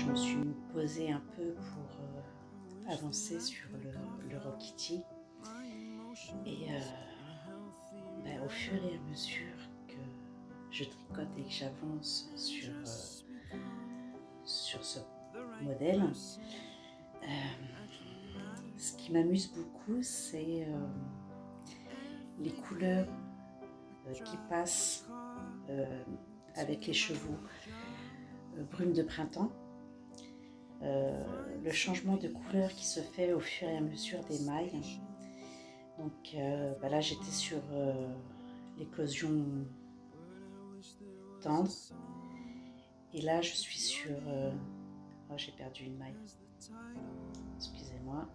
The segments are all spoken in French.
je me suis posée un peu pour avancer sur le Rock Kitty. Et au fur et à mesure que je tricote et que j'avance sur ce modèle, ce qui m'amuse beaucoup, c'est les couleurs qui passent avec les chevaux brunes de printemps. Le changement de couleur qui se fait au fur et à mesure des mailles. Donc là j'étais sur l'éclosion tendre et là je suis sur oh, j'ai perdu une maille, excusez-moi,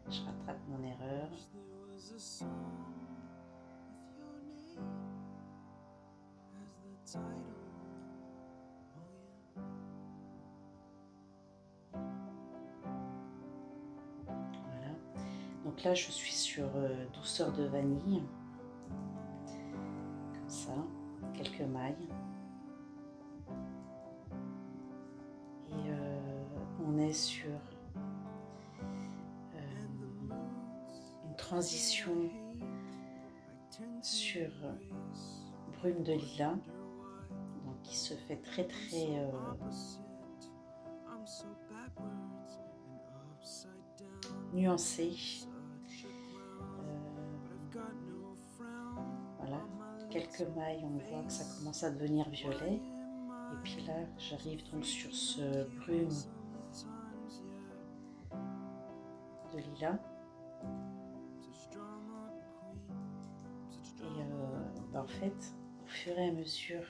je rattrape mon erreur. Voilà, donc là je suis sur douceur de vanille, comme ça, quelques mailles, et on est sur une transition sur brume de lilas, donc qui se fait très nuancée. Voilà, quelques mailles, on voit que ça commence à devenir violet, et puis là j'arrive donc sur ce brume de lilas. Et en fait, au fur et à mesure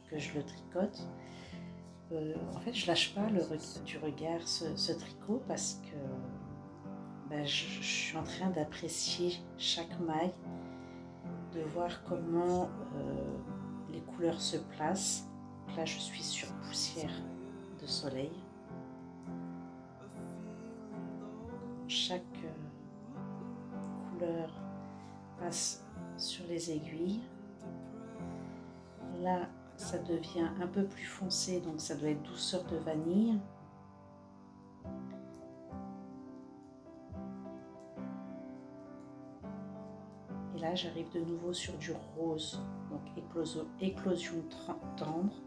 que je le tricote, en fait je lâche pas du regard ce tricot, parce que je suis en train d'apprécier chaque maille, de voir comment les couleurs se placent. Donc là je suis sur poussière de soleil. Chaque couleur passe sur les aiguilles. Là ça devient un peu plus foncé, donc ça doit être douceur de vanille. Et là j'arrive de nouveau sur du rose, donc éclosion tendre.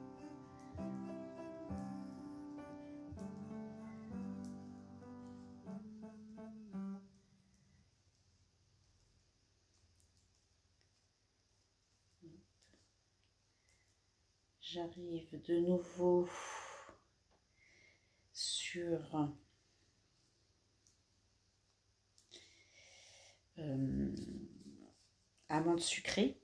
J'arrive de nouveau sur amande sucrée.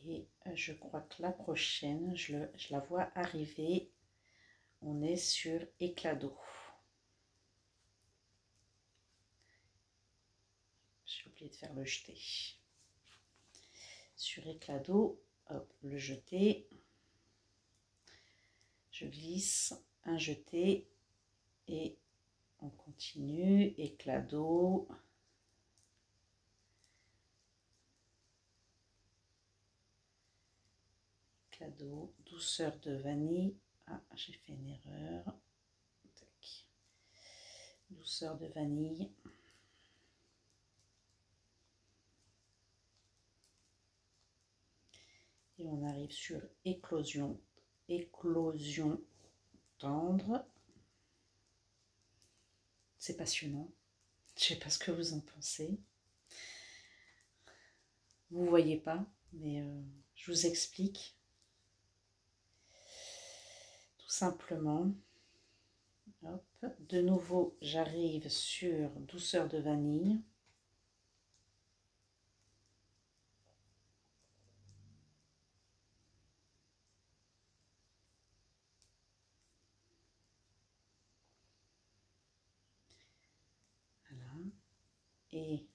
Et je crois que la prochaine, je la vois arriver. On est sur éclat d'eau. J'ai oublié de faire le jeté. Sur éclat d'eau, hop, le jeté. Je glisse, un jeté et on continue. Éclat d'eau. Éclat d'eau, douceur de vanille. Ah, j'ai fait une erreur. Tac. Douceur de vanille. Et on arrive sur éclosion tendre. C'est passionnant. Je sais pas ce que vous en pensez. Vous voyez pas, mais je vous explique. Tout simplement. Hop. De nouveau, j'arrive sur douceur de vanille. Voilà. Et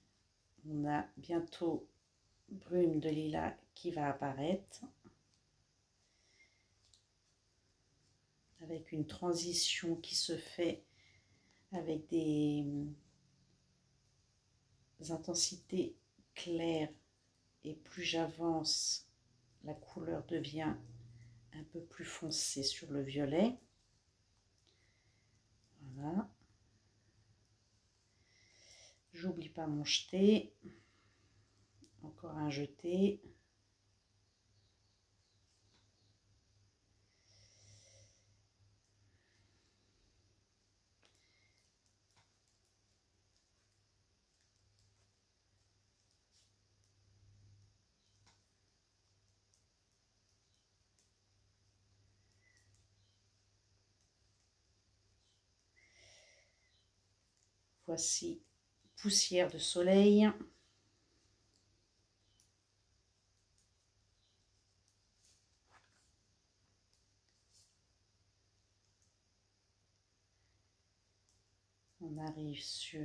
on a bientôt brume de lilas qui va apparaître, avec une transition qui se fait avec des intensités claires et plus j'avance, la couleur devient un peu plus foncée sur le violet. Voilà. J'oublie pas mon jeté. Encore un jeté. Voici poussière de soleil. On arrive sur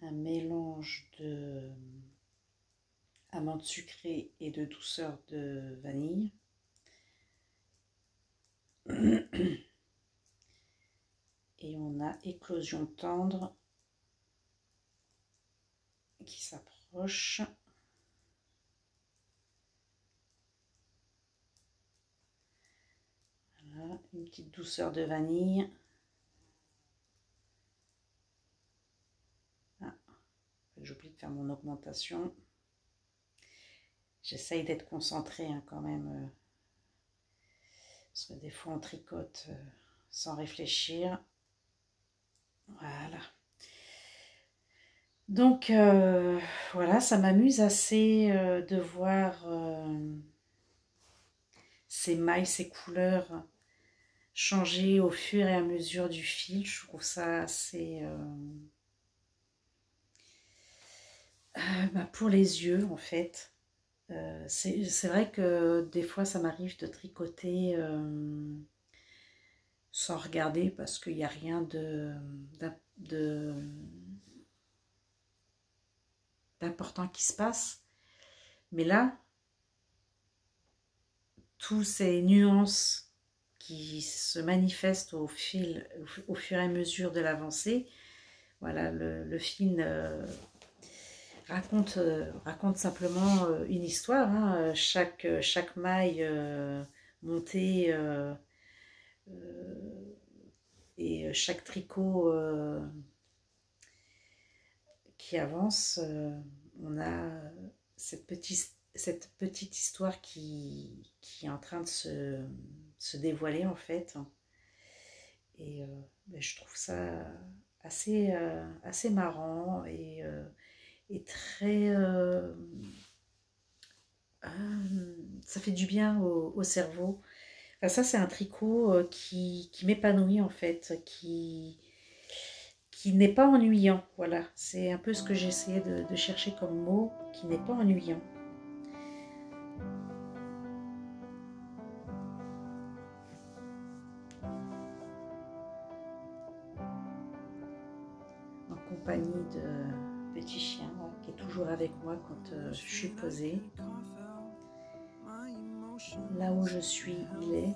un mélange de amandes sucrées et de douceur de vanille. Et on a éclosion tendre qui s'approche. Voilà, une petite douceur de vanille. Ah, j'oublie de faire mon augmentation. J'essaye d'être concentrée hein, quand même. Parce que des fois on tricote sans réfléchir. Voilà. Donc voilà, ça m'amuse assez de voir ces mailles, ces couleurs changer au fur et à mesure du fil. Je trouve ça assez pour les yeux en fait. C'est vrai que des fois ça m'arrive de tricoter sans regarder parce qu'il n'y a rien d'important qui se passe. Mais là, toutes ces nuances qui se manifestent au fur et à mesure de l'avancée, voilà, le film raconte simplement une histoire. Hein. Chaque maille montée et chaque tricot qui avance, on a cette petite histoire qui est en train de se dévoiler en fait. Et je trouve ça assez marrant et très... ça fait du bien au cerveau. Enfin, ça c'est un tricot qui m'épanouit en fait, qui n'est pas ennuyant. Voilà, c'est un peu ce que j'essayais de chercher comme mot, qui n'est pas ennuyant. En compagnie de petit chien là, qui est toujours avec moi quand je suis posée. Là où je suis, il est.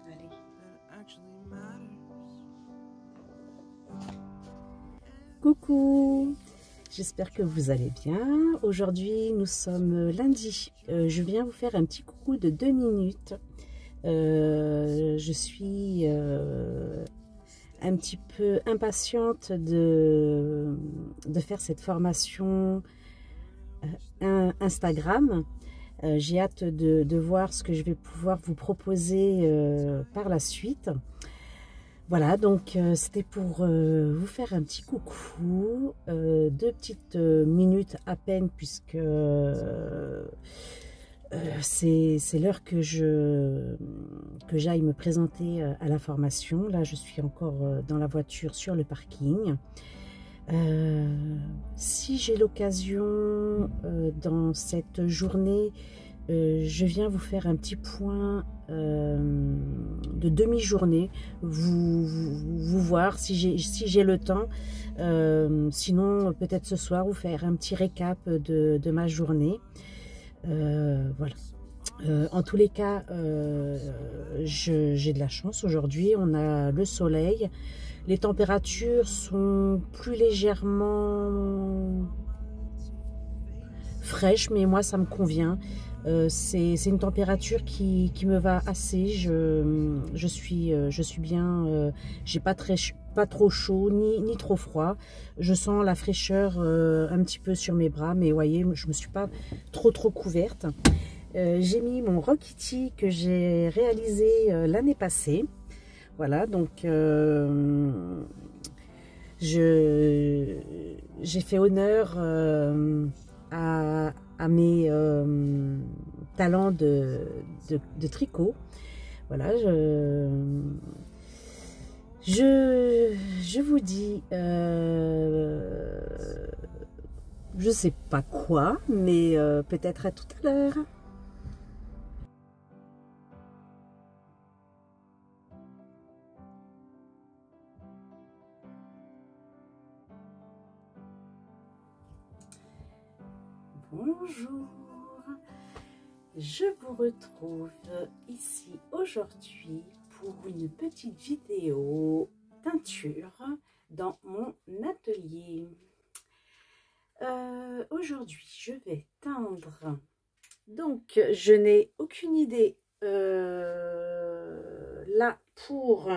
Allez. Coucou, j'espère que vous allez bien. Aujourd'hui, nous sommes lundi. Je viens vous faire un petit coucou de 2 minutes. Je suis un petit peu impatiente de faire cette formation Instagram. J'ai hâte de voir ce que je vais pouvoir vous proposer par la suite. Voilà, donc c'était pour vous faire un petit coucou, 2 petites minutes à peine puisque c'est l'heure que j'aille me présenter à la formation. Là, je suis encore dans la voiture sur le parking. Si j'ai l'occasion dans cette journée, je viens vous faire un petit point de demi-journée, vous voir si j'ai le temps. Sinon, peut-être ce soir, vous faire un petit récap de ma journée. Voilà. En tous les cas, j'ai de la chance aujourd'hui. On a le soleil. Les températures sont plus légèrement fraîches, mais moi ça me convient. C'est une température qui me va assez. Je suis bien. J'ai pas trop chaud ni trop froid. Je sens la fraîcheur un petit peu sur mes bras, mais vous voyez, je me suis pas trop couverte. J'ai mis mon Rokiti que j'ai réalisé l'année passée. Voilà, donc j'ai fait honneur à mes talents de tricot. Voilà, je vous dis, je sais pas quoi, mais peut-être à tout à l'heure. Bonjour, je vous retrouve ici aujourd'hui pour une petite vidéo teinture dans mon atelier. Aujourd'hui, je vais teindre. Donc, je n'ai aucune idée là pour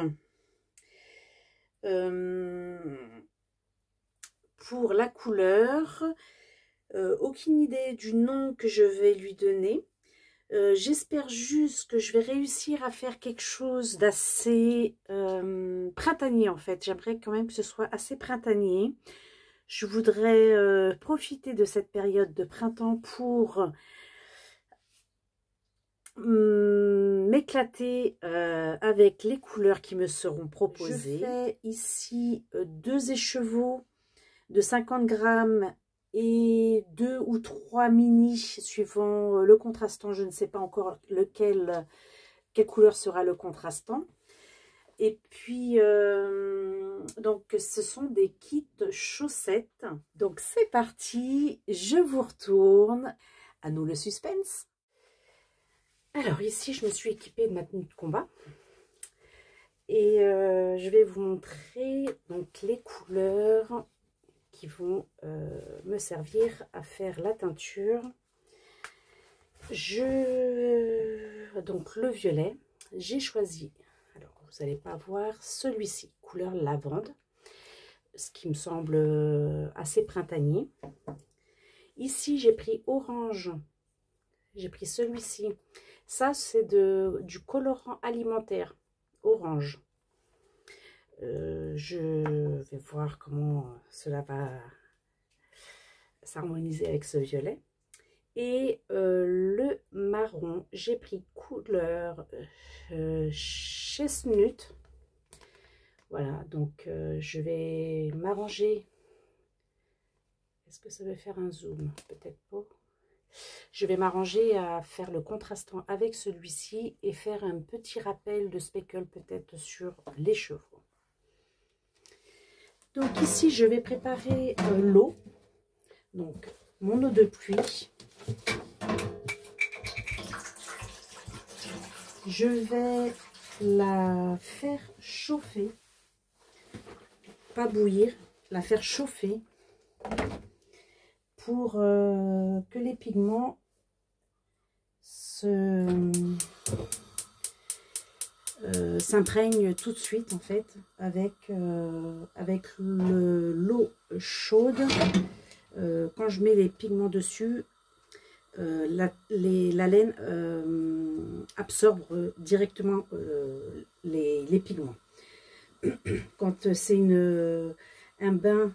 la couleur. Aucune idée du nom que je vais lui donner. J'espère juste que je vais réussir à faire quelque chose d'assez printanier en fait. J'aimerais quand même que ce soit assez printanier. Je voudrais profiter de cette période de printemps pour m'éclater avec les couleurs qui me seront proposées. Je fais ici 2 écheveaux de 50 grammes et 2 ou 3 mini suivant le contrastant. Je ne sais pas encore quelle couleur sera le contrastant. Et puis donc ce sont des kits chaussettes. Donc c'est parti, je vous retourne. À nous le suspense. Alors ici je me suis équipée de ma tenue de combat. Et je vais vous montrer donc les couleurs qui vont me servir à faire la teinture. Donc le violet, j'ai choisi, alors vous n'allez pas voir, celui-ci, couleur lavande, ce qui me semble assez printanier. Ici j'ai pris orange, j'ai pris celui-ci, ça c'est du colorant alimentaire, orange. Je vais voir comment cela va s'harmoniser avec ce violet. Et le marron, j'ai pris couleur chestnut. Voilà, donc je vais m'arranger. Est-ce que ça va faire un zoom? Peut-être pas. Je vais m'arranger à faire le contrastant avec celui-ci et faire un petit rappel de speckle peut-être sur les cheveux. Donc ici, je vais préparer l'eau. Donc, mon eau de pluie. Je vais la faire chauffer. Pas bouillir, la faire chauffer. Pour que les pigments s'imprègnent tout de suite en fait avec l'eau chaude. Quand je mets les pigments dessus, la laine absorbe directement les pigments. Quand c'est un bain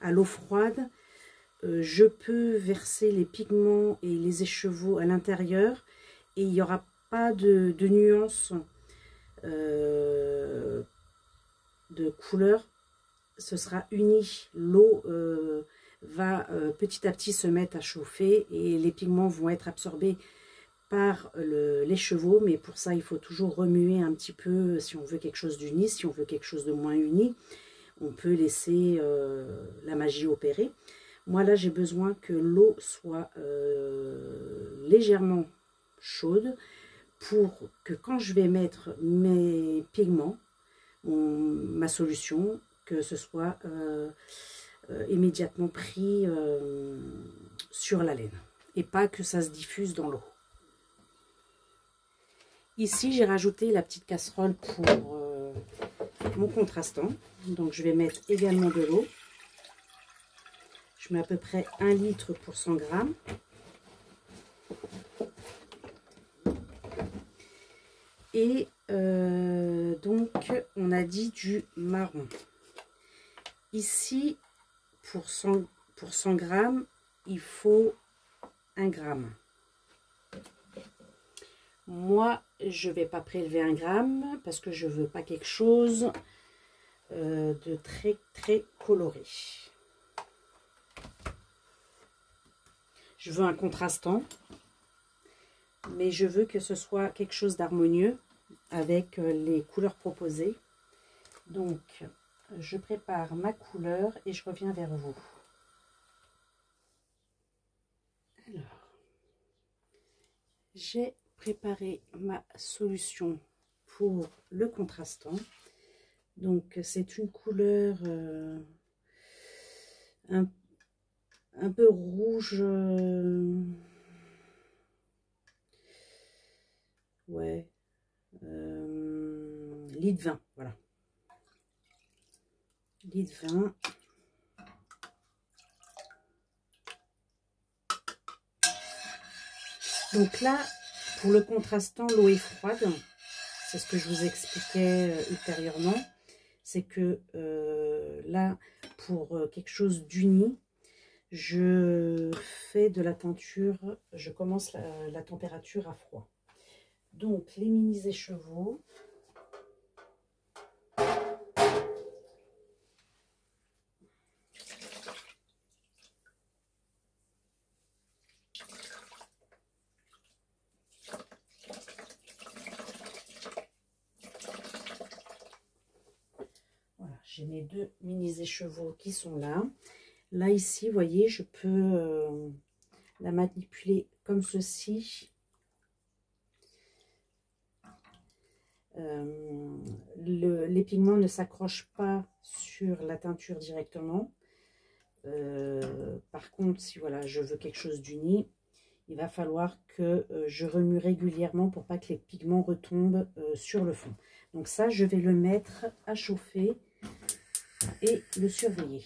à l'eau froide, je peux verser les pigments et les écheveaux à l'intérieur et il n'y aura pas de nuance de couleur. Ce sera uni. L'eau va petit à petit se mettre à chauffer et les pigments vont être absorbés par l'écheveau, mais pour ça il faut toujours remuer un petit peu si on veut quelque chose d'uni. Si on veut quelque chose de moins uni, on peut laisser la magie opérer. Moi là j'ai besoin que l'eau soit légèrement chaude pour que quand je vais mettre mes pigments, ma solution, que ce soit immédiatement pris sur la laine et pas que ça se diffuse dans l'eau. Ici, j'ai rajouté la petite casserole pour mon contrastant. Donc, je vais mettre également de l'eau. Je mets à peu près 1 litre pour 100 grammes. Et donc, on a dit du marron. Ici, pour 100 grammes, il faut 1 gramme. Moi, je ne vais pas prélever 1 gramme parce que je ne veux pas quelque chose de très très coloré. Je veux un contrastant, mais je veux que ce soit quelque chose d'harmonieux avec les couleurs proposées. Donc, je prépare ma couleur et je reviens vers vous. Alors, j'ai préparé ma solution pour le contrastant. Donc, c'est une couleur un peu rouge. Ouais. Lit de vin, voilà. Lit de vin. Donc là, pour le contrastant, l'eau est froide. C'est ce que je vous expliquais ultérieurement. C'est que là, pour quelque chose d'uni, je fais de la teinture, je commence la température à froid. Donc, les mini écheveaux. Voilà, j'ai mes 2 mini écheveaux qui sont là. Là, ici, vous voyez, je peux la manipuler comme ceci. Les pigments ne s'accrochent pas sur la teinture directement. Par contre, si voilà, je veux quelque chose d'uni, il va falloir que je remue régulièrement pour pas que les pigments retombent sur le fond. Donc ça, je vais le mettre à chauffer et le surveiller.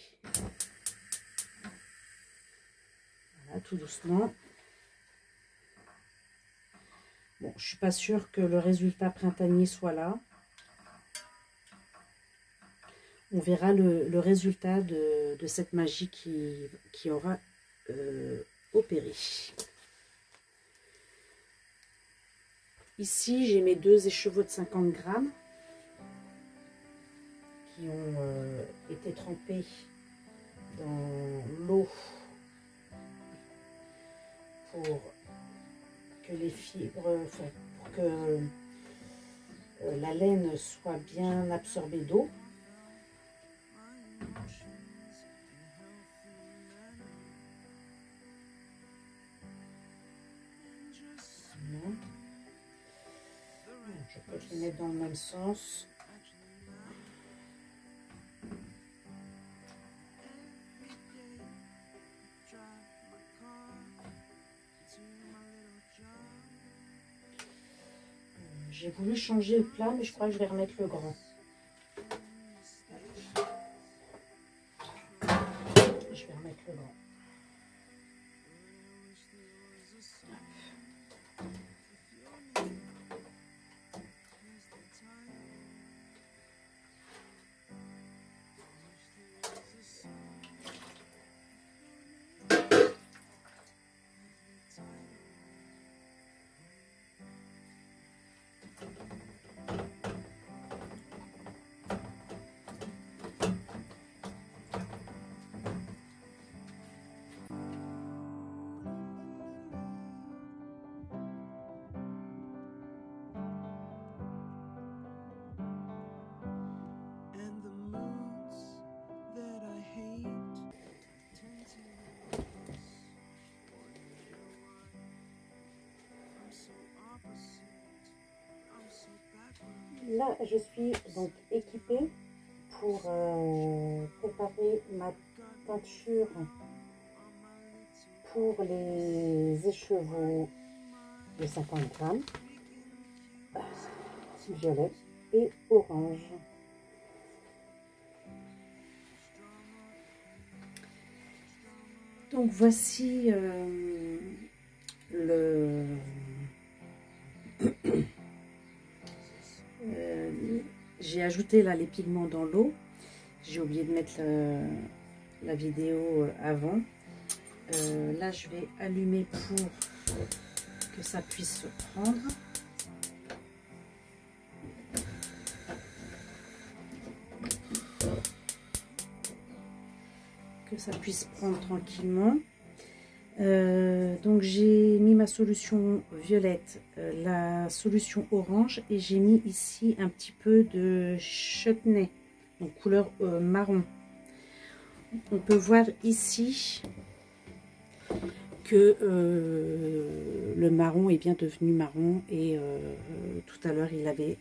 Voilà, tout doucement. Bon, je suis pas sûre que le résultat printanier soit là. On verra le résultat de cette magie qui aura opéré. Ici, j'ai mes 2 écheveaux de 50 grammes qui ont été trempés dans l'eau pour que les fibres, enfin, pour que la laine soit bien absorbée d'eau. Je peux les mettre dans le même sens. J'ai voulu changer le plat, mais je crois que je vais remettre le grand. Je vais remettre le grand. Là, je suis donc équipée pour préparer ma teinture pour les écheveaux de 50 grammes, violet et orange. Donc voici j'ai ajouté là les pigments dans l'eau. J'ai oublié de mettre la vidéo avant. Là, je vais allumer pour que ça puisse se prendre. Que ça puisse prendre tranquillement. Donc j'ai mis ma solution violette, la solution orange, et j'ai mis ici un petit peu de chutney, donc couleur marron. On peut voir ici que le marron est bien devenu marron, et tout à l'heure il avait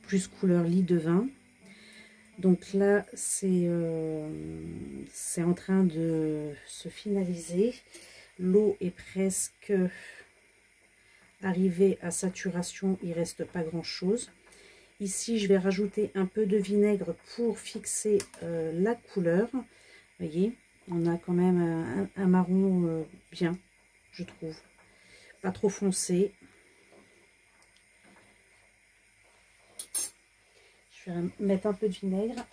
plus couleur lit de vin. Donc là c'est en train de se finaliser. L'eau est presque arrivée à saturation, il reste pas grand chose. Ici je vais rajouter un peu de vinaigre pour fixer la couleur. Vous voyez, on a quand même un marron bien, je trouve, pas trop foncé. Je vais mettre un peu de vinaigre.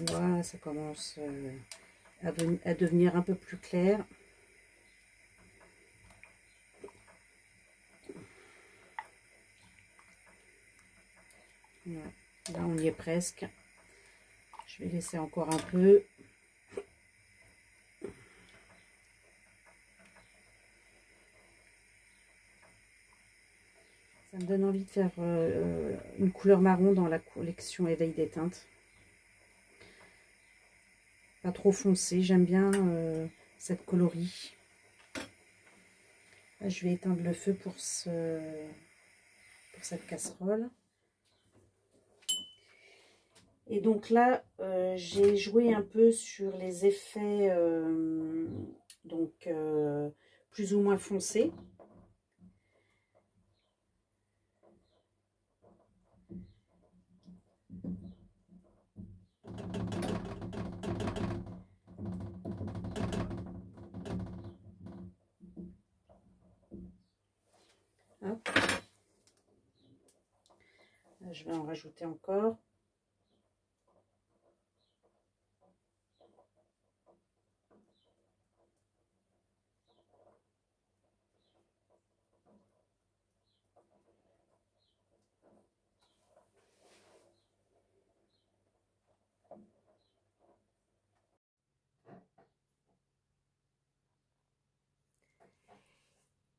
Voilà, ça commence à devenir un peu plus clair. Voilà. Là, on y est presque. Je vais laisser encore un peu. Ça me donne envie de faire une couleur marron dans la collection Éveil des teintes. Pas trop foncé, j'aime bien cette coloris. Là, je vais éteindre le feu pour cette casserole. Et donc là, j'ai joué un peu sur les effets plus ou moins foncés. Hop. Là, je vais en rajouter encore.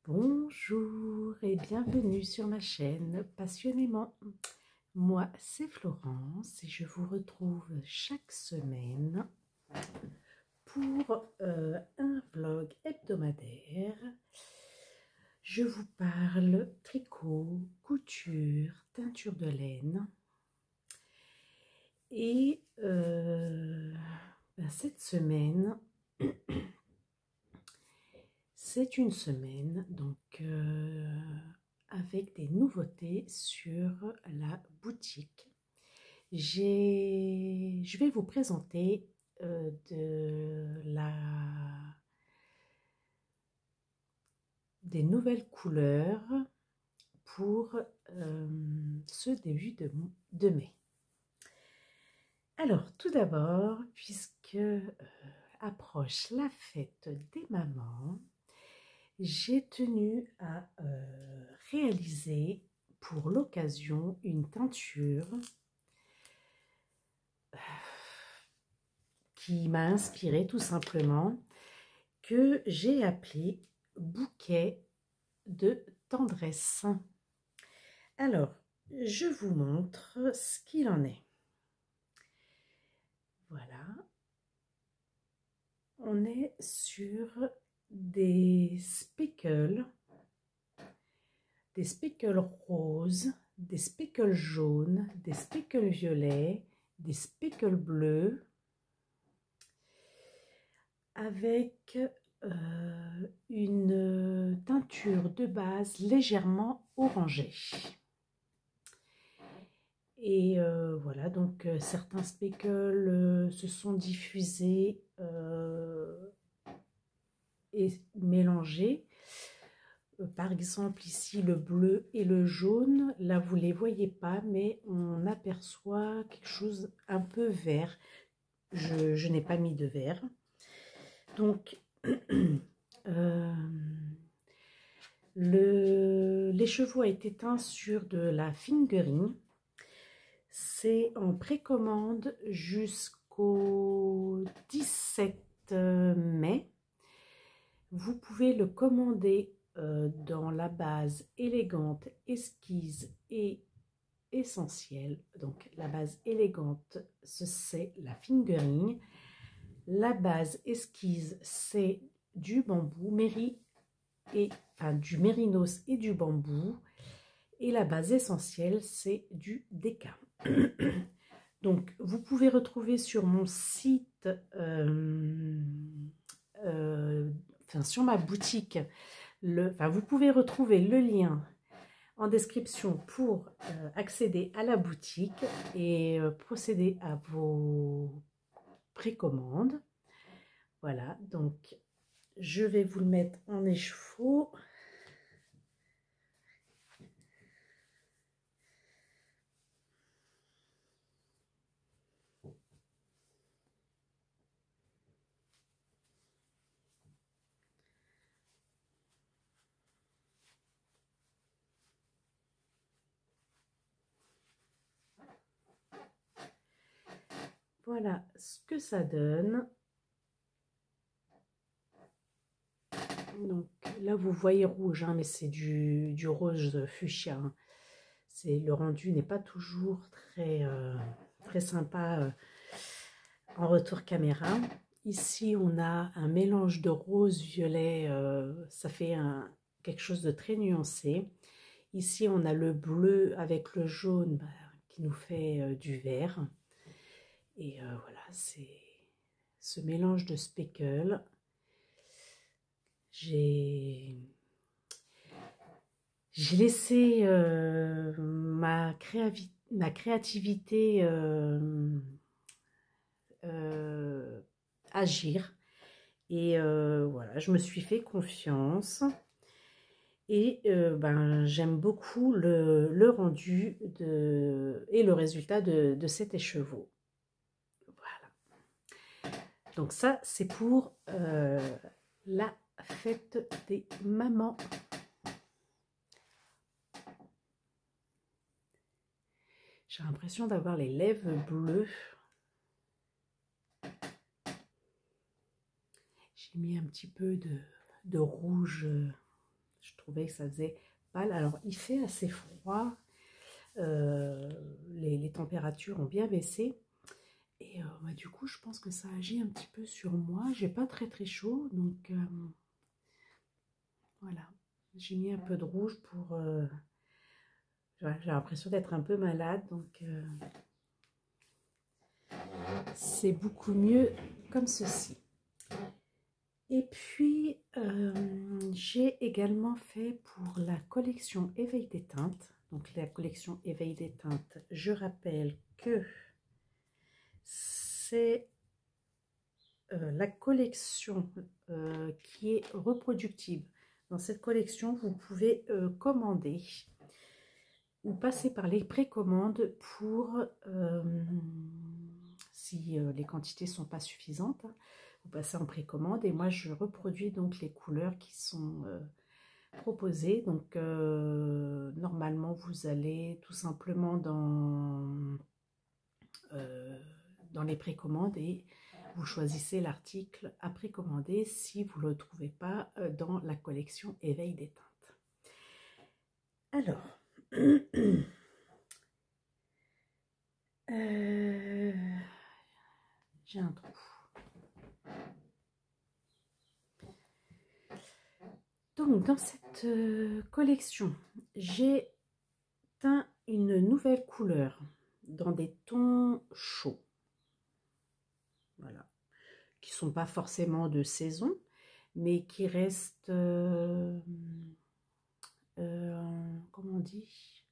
Bonjour et bienvenue sur ma chaîne Passionnément. Moi, c'est Florence et je vous retrouve chaque semaine pour un vlog hebdomadaire. Je vous parle tricot, couture, teinture de laine. Et cette semaine, c'est une semaine donc avec des nouveautés sur la boutique. Je vais vous présenter des nouvelles couleurs pour ce début de mai. Alors tout d'abord, puisque approche la fête des mamans, j'ai tenu à réaliser pour l'occasion une teinture qui m'a inspirée tout simplement, que j'ai appelé bouquet de tendresse. Alors, je vous montre ce qu'il en est. Voilà. On est sur des speckles roses, des speckles jaunes, des speckles violets, des speckles bleus, avec une teinture de base légèrement orangée. Et voilà, donc certains speckles se sont diffusés et mélangés. Par exemple, ici, le bleu et le jaune, là, vous ne les voyez pas, mais on aperçoit quelque chose un peu vert. Je n'ai pas mis de vert. Donc, l'écheveau a été teint sur de la fingering. C'est en précommande jusqu'au 17 mai. Vous pouvez le commander dans la base élégante, esquisse et essentielle. Donc la base élégante, c'est la fingering. La base esquisse, c'est du bambou, du mérinos et du bambou. Et la base essentielle, c'est du déca. Donc, vous pouvez retrouver sur mon site, sur ma boutique, vous pouvez retrouver le lien en description pour accéder à la boutique et procéder à vos précommandes. Voilà, donc je vais vous le mettre en écheveau. Voilà ce que ça donne. Donc là, vous voyez rouge, hein, mais c'est du rose fuchsia. Hein. Le rendu n'est pas toujours très sympa en retour caméra. Ici, on a un mélange de rose-violet. Ça fait quelque chose de très nuancé. Ici, on a le bleu avec le jaune qui nous fait du vert. Et voilà, c'est ce mélange de speckles. J'ai laissé ma créativité agir. Et voilà, je me suis fait confiance. Et j'aime beaucoup le rendu et le résultat de cet écheveau. Voilà. Donc ça, c'est pour la fête des mamans. J'ai l'impression d'avoir les lèvres bleues. J'ai mis un petit peu de rouge. Je trouvais que ça faisait pâle. Alors, il fait assez froid. Les températures ont bien baissé. Et du coup, je pense que ça agit un petit peu sur moi. J'ai pas très chaud. Donc, voilà. J'ai mis un peu de rouge pour... j'ai l'impression d'être un peu malade. Donc, c'est beaucoup mieux comme ceci. Et puis, j'ai également fait pour la collection Éveil des teintes. Donc, la collection Éveil des teintes, je rappelle que c'est la collection qui est reproductible. Dans cette collection, vous pouvez commander ou passer par les précommandes pour, si les quantités ne sont pas suffisantes, vous passez en précommande et moi je reproduis donc les couleurs qui sont proposées. Donc normalement vous allez tout simplement dans les précommandes et vous choisissez l'article à précommander si vous ne le trouvez pas dans la collection Éveil des teintes. Alors, j'ai un trou. Donc, dans cette collection, j'ai teint une nouvelle couleur dans des tons chauds. Voilà. Qui ne sont pas forcément de saison, mais qui restent, comment on dit,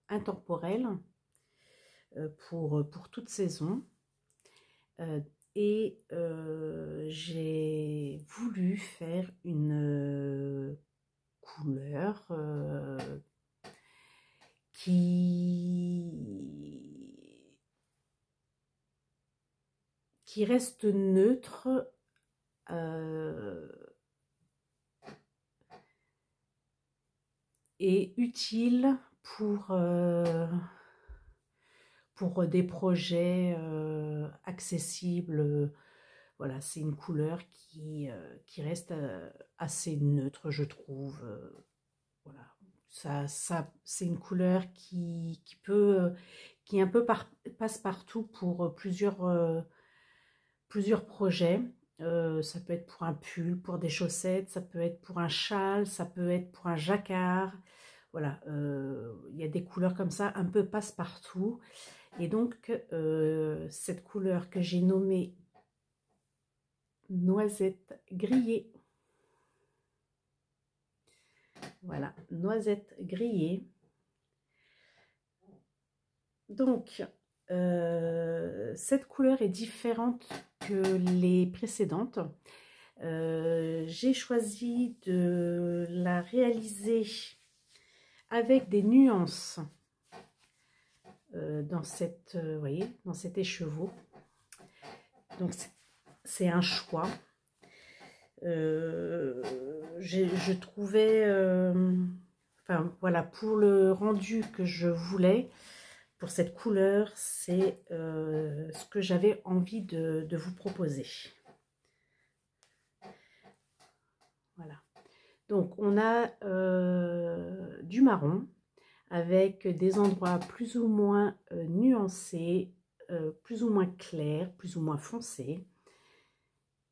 intemporels pour toute saison. Et j'ai voulu faire une couleur qui reste neutre et utile pour des projets accessibles. Voilà, c'est une couleur qui reste assez neutre, je trouve. Voilà, c'est une couleur qui est un peu passe-partout pour plusieurs projets. Ça peut être pour un pull, pour des chaussettes, ça peut être pour un châle, ça peut être pour un jacquard. Voilà, il y a des couleurs comme ça, un peu passe-partout. Et donc, cette couleur que j'ai nommée noisette grillée. Voilà, noisette grillée. Donc, cette couleur est différente que les précédentes. J'ai choisi de la réaliser avec des nuances dans vous voyez, dans cet écheveau. Donc, c'est un choix. Je trouvais, enfin voilà, pour le rendu que je voulais, pour cette couleur, c'est ce que j'avais envie de vous proposer. Voilà. Donc on a du marron avec des endroits plus ou moins nuancés, plus ou moins clairs, plus ou moins foncés.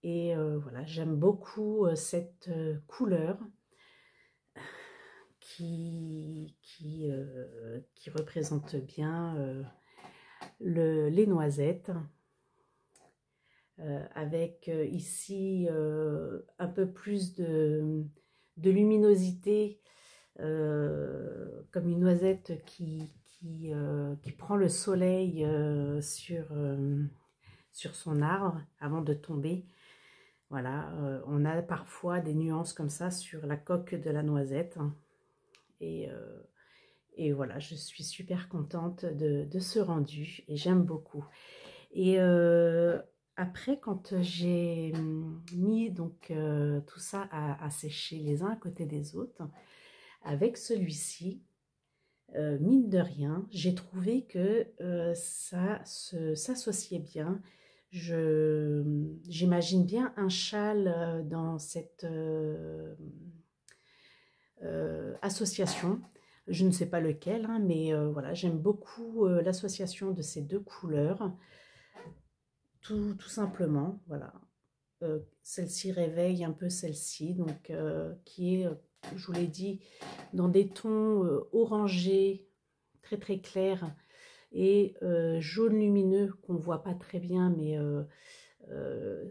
Et voilà, j'aime beaucoup cette couleur qui représente bien les noisettes. Avec ici un peu plus de luminosité, comme une noisette qui prend le soleil sur son arbre avant de tomber. Voilà, on a parfois des nuances comme ça sur la coque de la noisette. Et voilà, je suis super contente de ce rendu et j'aime beaucoup. Et après, quand j'ai mis donc tout ça à sécher les uns à côté des autres, avec celui-ci, mine de rien, j'ai trouvé que ça s'associait bien. J'imagine bien un châle dans cette association. Je ne sais pas lequel, hein, mais voilà, j'aime beaucoup l'association de ces deux couleurs. Tout simplement, voilà. Celle-ci réveille un peu celle-ci, donc qui est, je vous l'ai dit, dans des tons orangés, très très clairs, et jaune lumineux qu'on ne voit pas très bien, mais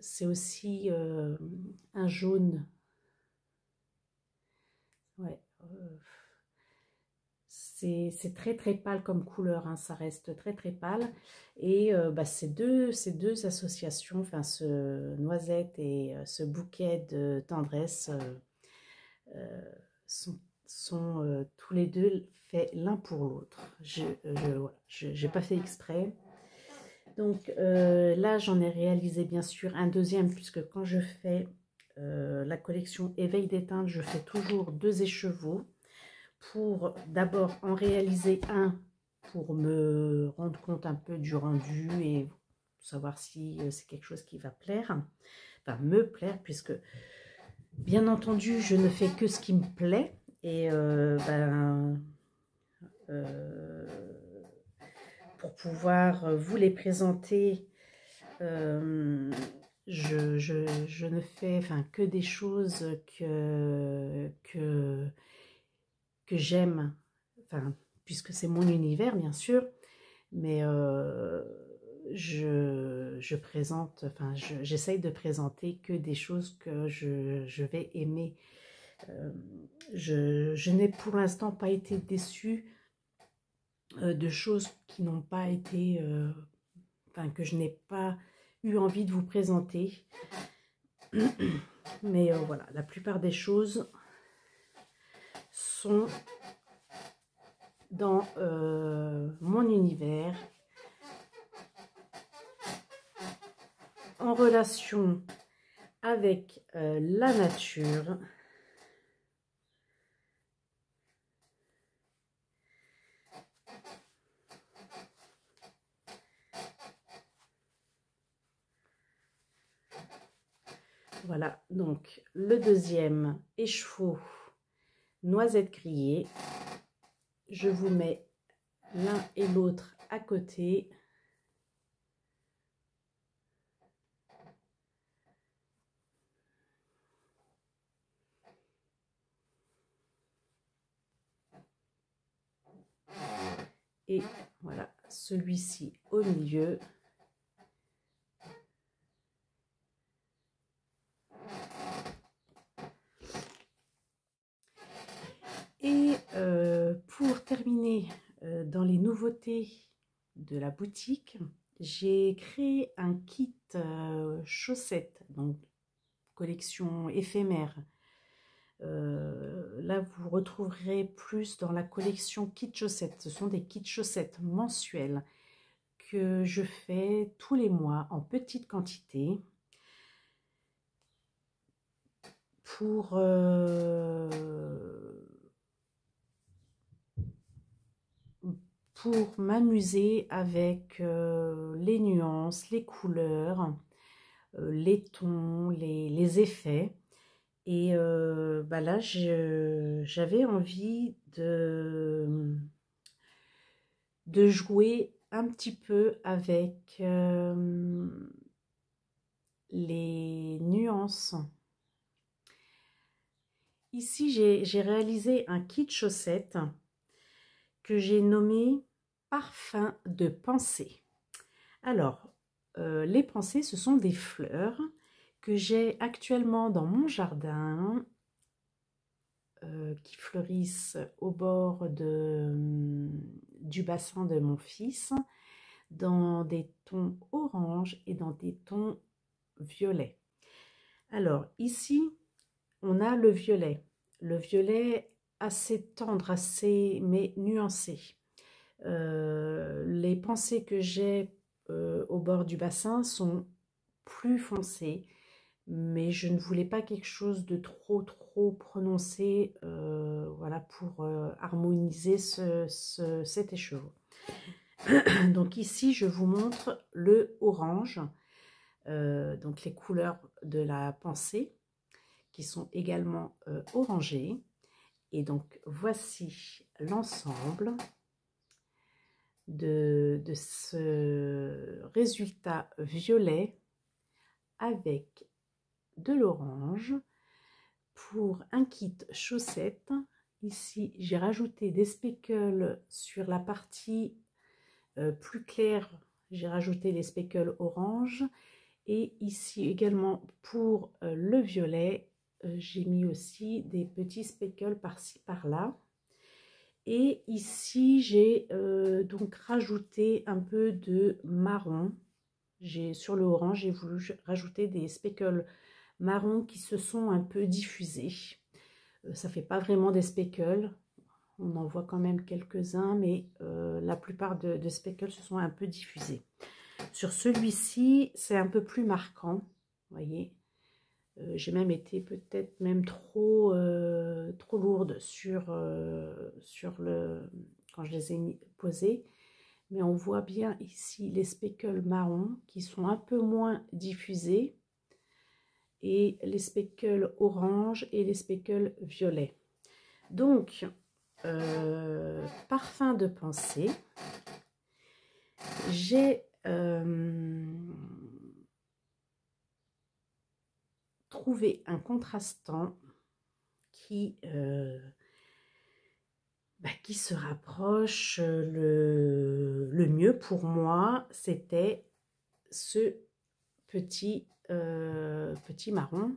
c'est aussi un jaune. Ouais, c'est très très pâle comme couleur, hein, ça reste très très pâle. Et bah, ces deux associations, enfin ce noisette et ce bouquet de tendresse sont tous les deux faits l'un pour l'autre. J'ai pas fait exprès. Donc là j'en ai réalisé bien sûr un deuxième, puisque quand je fais la collection Éveil des teintes, je fais toujours 2 écheveaux pour d'abord en réaliser un pour me rendre compte un peu du rendu et savoir si c'est quelque chose qui va plaire, enfin me plaire, puisque bien entendu je ne fais que ce qui me plaît, et pour pouvoir vous les présenter, je ne fais que des choses que j'aime, puisque c'est mon univers bien sûr, mais je présente, j'essaye de présenter que des choses que je vais aimer. Je n'ai pour l'instant pas été déçue de choses qui n'ont pas été, que je n'ai pas eu envie de vous présenter. Mais voilà, la plupart des choses sont dans mon univers, en relation avec la nature. Voilà, donc le deuxième écheveau noisette grillée. Je vous mets l'un et l'autre à côté. Et voilà, celui-ci au milieu. Et pour terminer, dans les nouveautés de la boutique, j'ai créé un kit chaussettes, donc collection éphémère. Là, vous retrouverez plus dans la collection kit chaussettes. Ce sont des kits chaussettes mensuels que je fais tous les mois en petite quantité pour m'amuser avec les nuances, les couleurs, les tons, les effets. Et là, j'avais envie de jouer un petit peu avec les nuances. Ici, j'ai réalisé un kit chaussettes que j'ai nommé Parfum de pensée. Alors, les pensées, ce sont des fleurs que j'ai actuellement dans mon jardin, qui fleurissent au bord du bassin de mon fils, dans des tons orange et dans des tons violets. Alors ici, on a le violet assez tendre, assez mais nuancé. Les pensées que j'ai au bord du bassin sont plus foncées, mais je ne voulais pas quelque chose de trop prononcé, voilà, pour harmoniser cet écheveau. Donc ici je vous montre le orange, donc les couleurs de la pensée qui sont également orangées, et donc voici l'ensemble de ce résultat violet avec de l'orange pour un kit chaussettes. Ici j'ai rajouté des speckles sur la partie plus claire, j'ai rajouté les speckles orange, et ici également pour le violet, j'ai mis aussi des petits speckles par-ci par-là. Et ici j'ai donc rajouté un peu de marron. Sur le orange, j'ai voulu rajouter des speckles marron qui se sont un peu diffusés. Ça fait pas vraiment des speckles, on en voit quand même quelques-uns, mais la plupart de speckles se sont un peu diffusés. Sur celui-ci, c'est un peu plus marquant, vous voyez. J'ai même été peut-être même trop lourde quand je les ai posés, mais on voit bien ici les speckles marrons qui sont un peu moins diffusés et les speckles orange et les speckles violets. Donc, parfum de pensée, j'ai trouvé un contrastant qui se rapproche le mieux pour moi. C'était ce petit marron.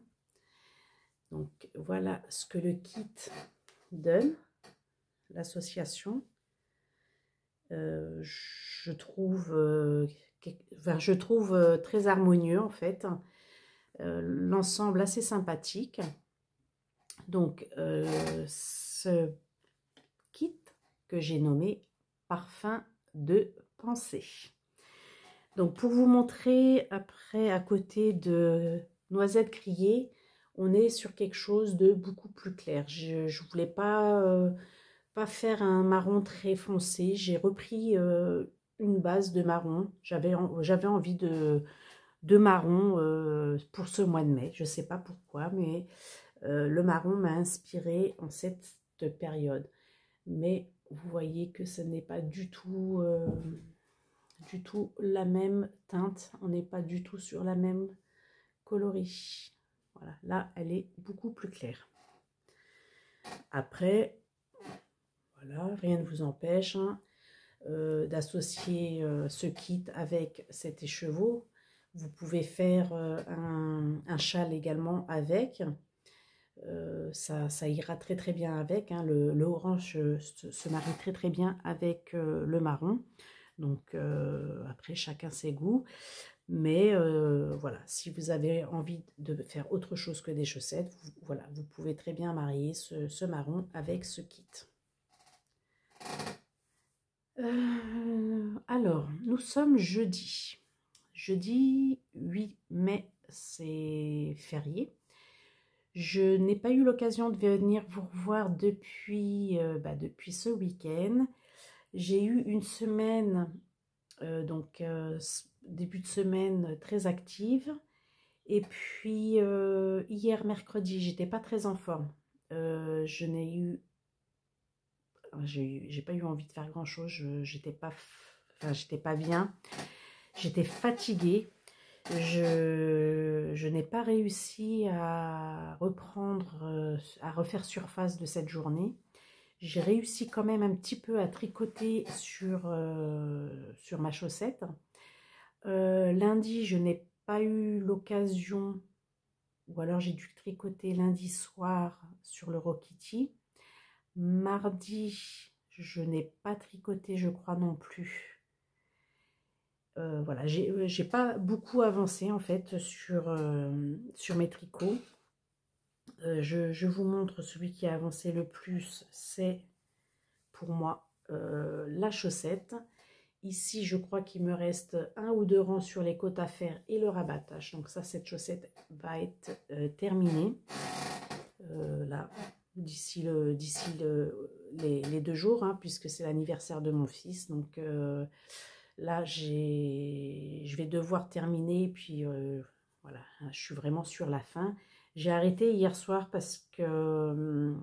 Donc voilà ce que le kit donne, l'association. Je trouve très harmonieux en fait, l'ensemble assez sympathique. Donc ce kit que j'ai nommé parfum de pensée. Donc pour vous montrer, après à côté de Noisette Grillée, on est sur quelque chose de beaucoup plus clair. Je ne voulais pas faire un marron très foncé. J'ai repris une base de marron. J'avais envie de marron pour ce mois de mai. Je ne sais pas pourquoi, mais le marron m'a inspiré en cette période. Mais vous voyez que ce n'est pas du tout la même teinte. On n'est pas du tout sur la même coloris. Voilà, là, elle est beaucoup plus claire. Après, voilà, rien ne vous empêche d'associer ce kit avec cet écheveau. Vous pouvez faire un châle également avec. Ça ira très très bien avec. Hein. Le orange se marie très très bien avec le marron. Donc après, chacun ses goûts. Mais voilà, si vous avez envie de faire autre chose que des chaussettes, voilà, vous pouvez très bien marier ce marron avec ce kit. Alors, nous sommes jeudi. Jeudi 8 mai, c'est férié. Je n'ai pas eu l'occasion de venir vous revoir depuis ce week-end. J'ai eu une semaine, début de semaine très active. Et puis, hier mercredi, j'étais pas très en forme. J'ai pas eu envie de faire grand chose, j'étais pas bien, j'étais fatiguée, je n'ai pas réussi à refaire surface de cette journée. J'ai réussi quand même un petit peu à tricoter sur ma chaussette. Lundi, je n'ai pas eu l'occasion, ou alors j'ai dû tricoter lundi soir sur le Rokiti. Mardi, je n'ai pas tricoté, je crois non plus. Voilà, j'ai pas beaucoup avancé en fait sur mes tricots. Je vous montre celui qui a avancé le plus, c'est pour moi la chaussette. Ici, je crois qu'il me reste un ou deux rangs sur les côtes à faire et le rabattage. Donc ça, cette chaussette va être terminée. Là, d'ici les 2 jours, hein, puisque c'est l'anniversaire de mon fils. Donc là, je vais devoir terminer. Puis voilà, je suis vraiment sur la fin. J'ai arrêté hier soir parce que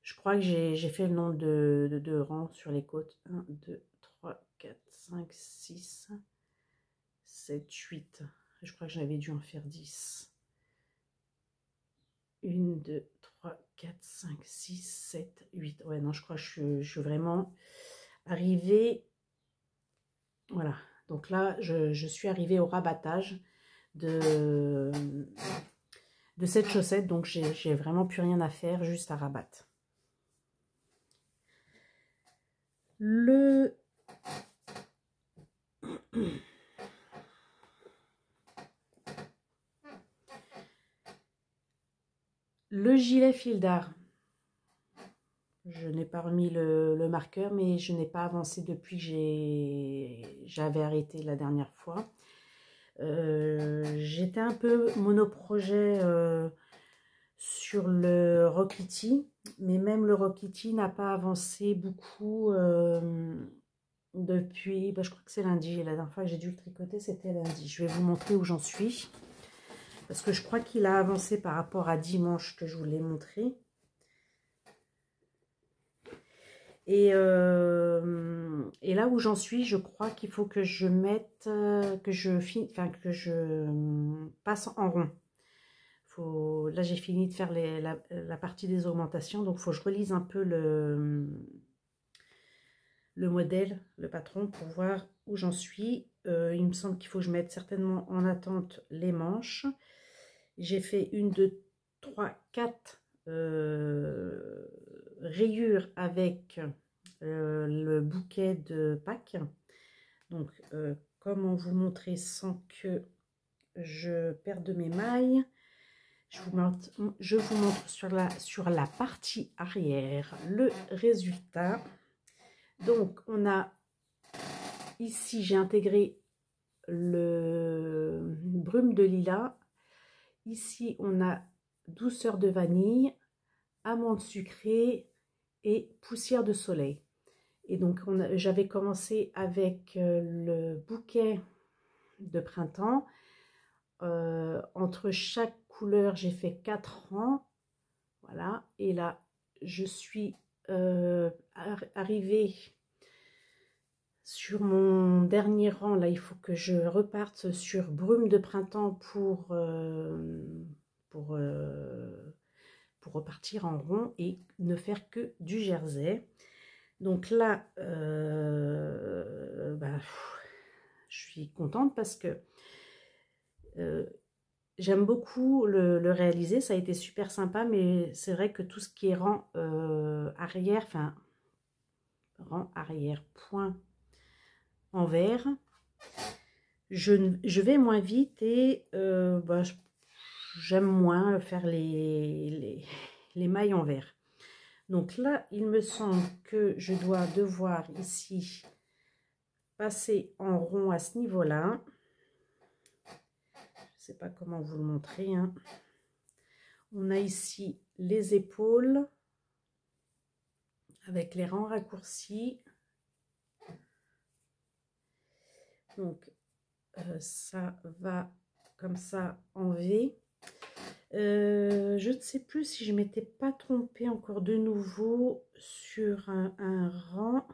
je crois que j'ai fait le nombre de rangs sur les côtes. 1, 2, 3, 4, 5, 6, 7, 8. Je crois que j'avais dû en faire 10. 1, 2, 3, 4, 5, 6, 7, 8. Ouais, non, je crois que je suis vraiment arrivée. Voilà. Donc là, je suis arrivée au rabattage de cette chaussette. Donc, j'ai vraiment plus rien à faire, juste à rabattre. Le gilet fil d'art. Je n'ai pas remis le marqueur, mais je n'ai pas avancé depuis que j'avais arrêté la dernière fois. J'étais un peu monoprojet sur le Rokiti, mais même le Rokiti n'a pas avancé beaucoup depuis, bah, je crois que c'est lundi. La dernière fois que j'ai dû le tricoter, c'était lundi. Je vais vous montrer où j'en suis. Parce que je crois qu'il a avancé par rapport à dimanche que je vous l'ai montré. Et là où j'en suis, je crois qu'il faut que je mette, que je passe en rond. Là, j'ai fini de faire la partie des augmentations, donc il faut que je relise un peu le modèle, le patron, pour voir où j'en suis. Il me semble qu'il faut que je mette certainement en attente les manches. J'ai fait 1, 2, 3, 4 rayures avec le bouquet de Pâques. Donc, comment vous montrer sans que je perde mes mailles? Je vous montre sur la partie arrière le résultat. Donc, on a ici, j'ai intégré le brume de lilas. Ici, on a douceur de vanille, amande sucrée et poussière de soleil. Et donc, j'avais commencé avec le bouquet de printemps. Entre chaque couleur, j'ai fait 4 rangs. Voilà. Et là, je suis arrivée sur mon dernier rang. Là, il faut que je reparte sur brume de printemps pour repartir en rond et ne faire que du jersey. Donc là, je suis contente parce que j'aime beaucoup le réaliser. Ça a été super sympa, mais c'est vrai que tout ce qui est rang arrière, enfin rang arrière, point envers, je vais moins vite et j'aime moins faire les mailles envers. Donc là, il me semble que je dois devoir ici passer en rond à ce niveau-là. Je ne sais pas comment vous le montrer, hein. On a ici les épaules avec les rangs raccourcis. Donc, ça va comme ça en V. Je ne sais plus si je ne m'étais pas trompée encore de nouveau sur un rang.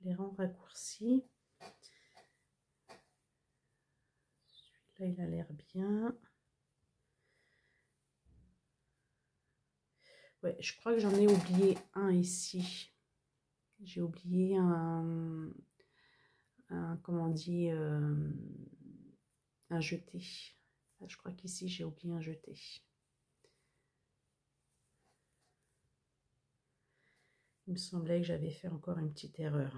Les rangs raccourcis. Celui-là, il a l'air bien. Ouais, je crois que j'en ai oublié un ici. J'ai oublié comment on dit, un jeté. Je crois qu'ici, j'ai oublié un jeté. Il me semblait que j'avais fait encore une petite erreur.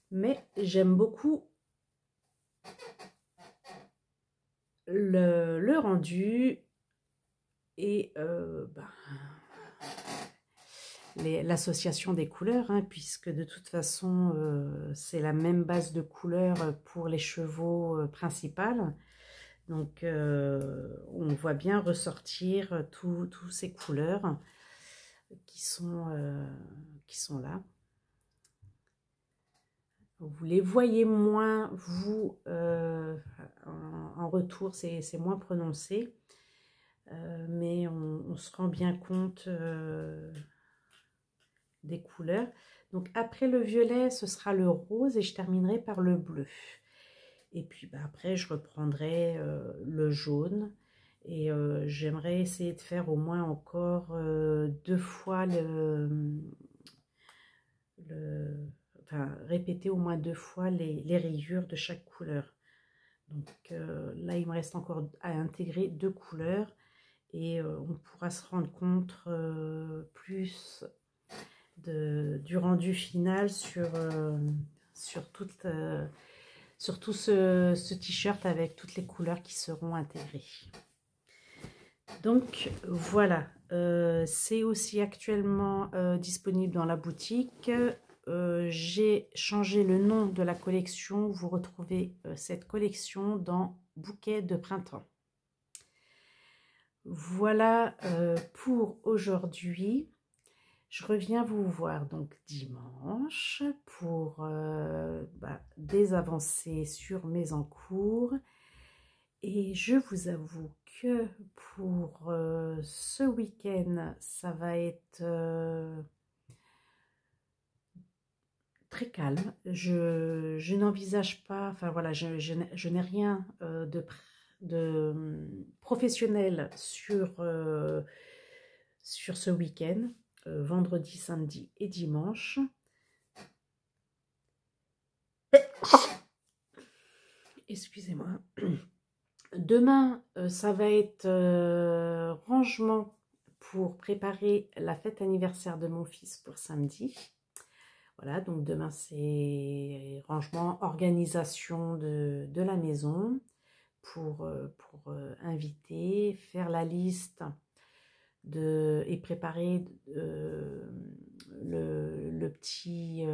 Mais j'aime beaucoup le rendu et l'association des couleurs, hein, puisque de toute façon, c'est la même base de couleurs pour les chevaux principales. Donc, on voit bien ressortir tous ces couleurs qui sont là. Vous les voyez moins, vous, en retour, c'est moins prononcé. Mais on se rend bien compte des couleurs. Donc, après le violet, ce sera le rose et je terminerai par le bleu. Et puis après, je reprendrai le jaune. Et j'aimerais essayer de faire au moins encore 2 fois enfin, répéter au moins 2 fois les rayures de chaque couleur. Donc là, il me reste encore à intégrer 2 couleurs. Et on pourra se rendre compte plus du rendu final sur tout ce t-shirt avec toutes les couleurs qui seront intégrées. Donc voilà, c'est aussi actuellement disponible dans la boutique. J'ai changé le nom de la collection. Vous retrouvez cette collection dans Bouquet de printemps. Voilà pour aujourd'hui. Je reviens vous voir donc dimanche pour des avancées sur mes encours. Et je vous avoue que pour ce week-end, ça va être très calme. Je n'envisage pas, enfin voilà, je n'ai rien de professionnel sur ce week-end, vendredi, samedi et dimanche. Excusez-moi. Demain, ça va être rangement pour préparer la fête anniversaire de mon fils pour samedi. Voilà, donc demain c'est rangement, organisation de la maison pour inviter, faire la liste et préparer le petit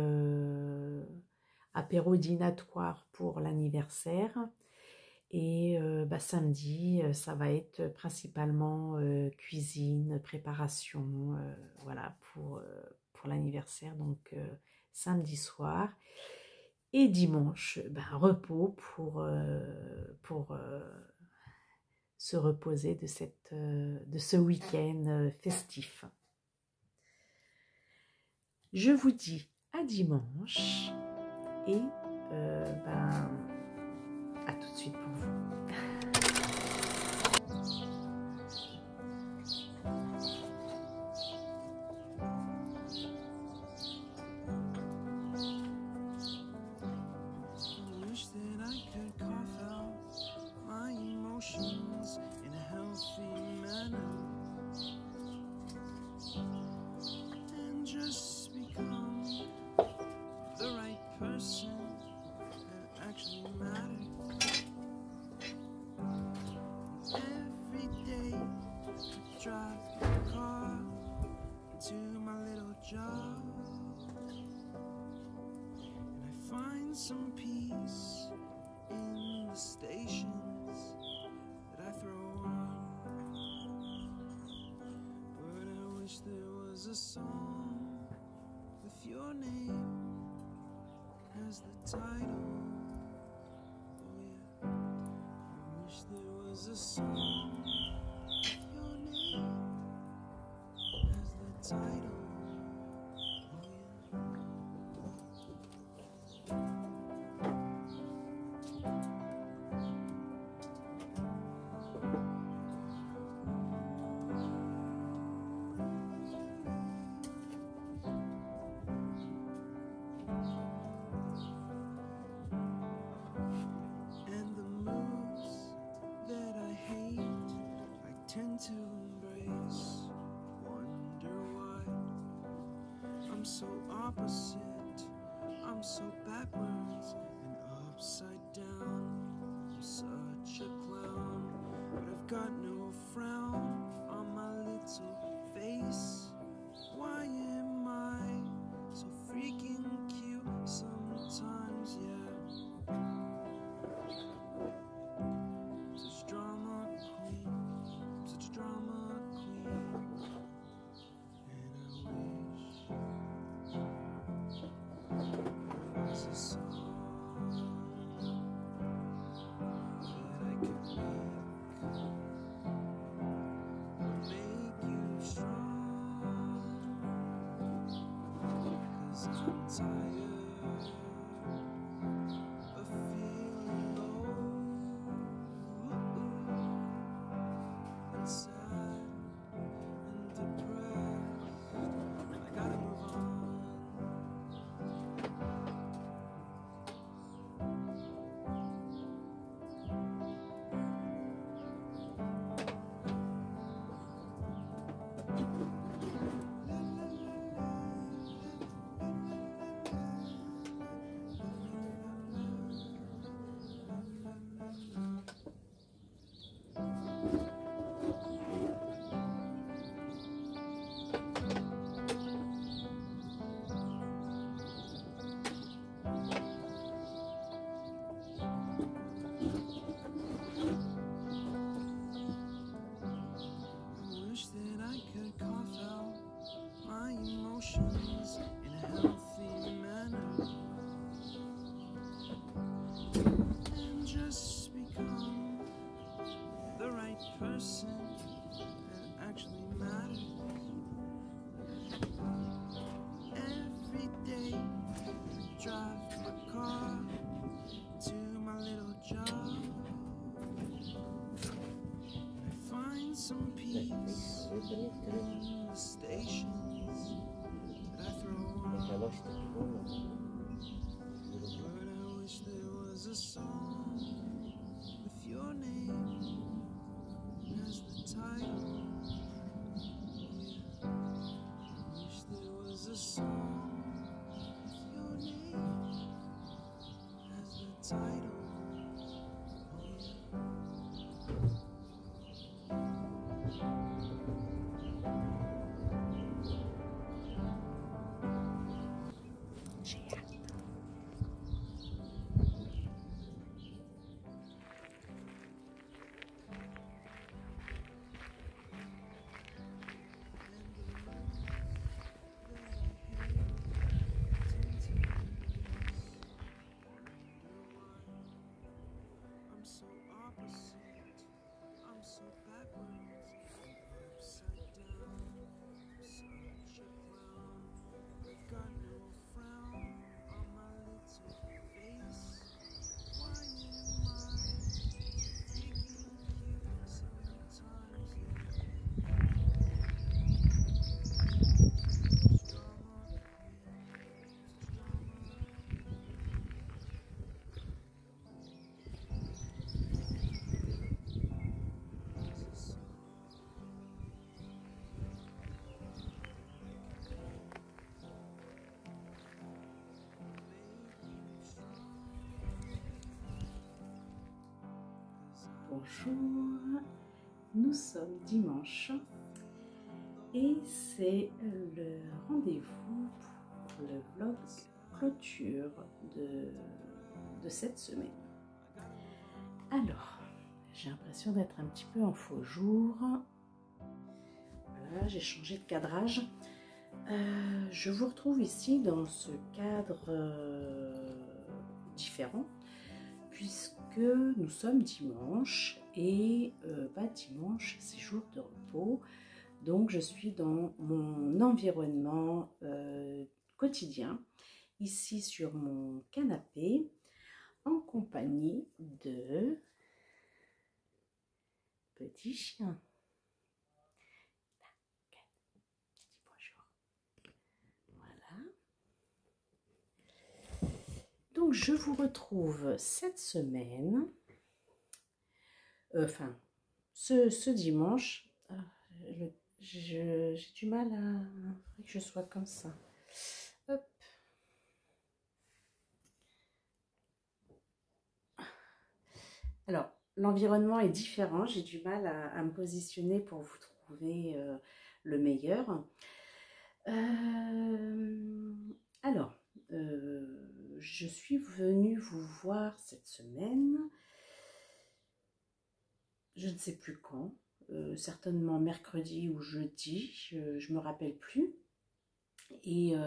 apéro dînatoire pour l'anniversaire. Et samedi, ça va être principalement cuisine, préparation, voilà, pour l'anniversaire, donc samedi soir. Et dimanche, repos pour se reposer de ce week-end festif. Je vous dis à dimanche et à tout de suite pour vous. Some peace in the stations that I throw on, but I wish there was a song with your name as the title. Oh yeah, I wish there was a song with your name as the title. To embrace, wonder why I'm so opposite, I'm so backwards and upside down. I'm such a clown, but I've got no frown on my little face. Why am I so freaking cute sometimes, yeah? Such drama queen, such drama queen, and I wish there was a song that I could make you strong, 'cause I'm tired of feeling low and sad and depressed. I gotta move on. in the stations that I throw Donc on. là-bas, c'était plus bon. But I wish there was a song with your name as the title. Yeah. I wish there was a song with your name as the title. J'ai hâte. I'm so opposite, I'm so backwards, upside down, such a clown. I got no frown on my little face. Why am I thinking of you sometimes? It's drama, it's drama. Bonjour, nous sommes dimanche et c'est le rendez-vous pour le vlog clôture de cette semaine. Alors, j'ai l'impression d'être un petit peu en faux jour. Voilà, j'ai changé de cadrage. Je vous retrouve ici dans ce cadre différent puisque nous sommes dimanche et dimanche c'est jour de repos, donc je suis dans mon environnement quotidien ici sur mon canapé en compagnie de petits chiens. Dis bonjour. Voilà. Donc je vous retrouve cette semaine, ce dimanche. J'ai du mal à que je sois comme ça. Hop. Alors, l'environnement est différent, j'ai du mal à me positionner pour vous trouver le meilleur. Je suis venue vous voir cette semaine, je ne sais plus quand, certainement mercredi ou jeudi, je ne me rappelle plus. Et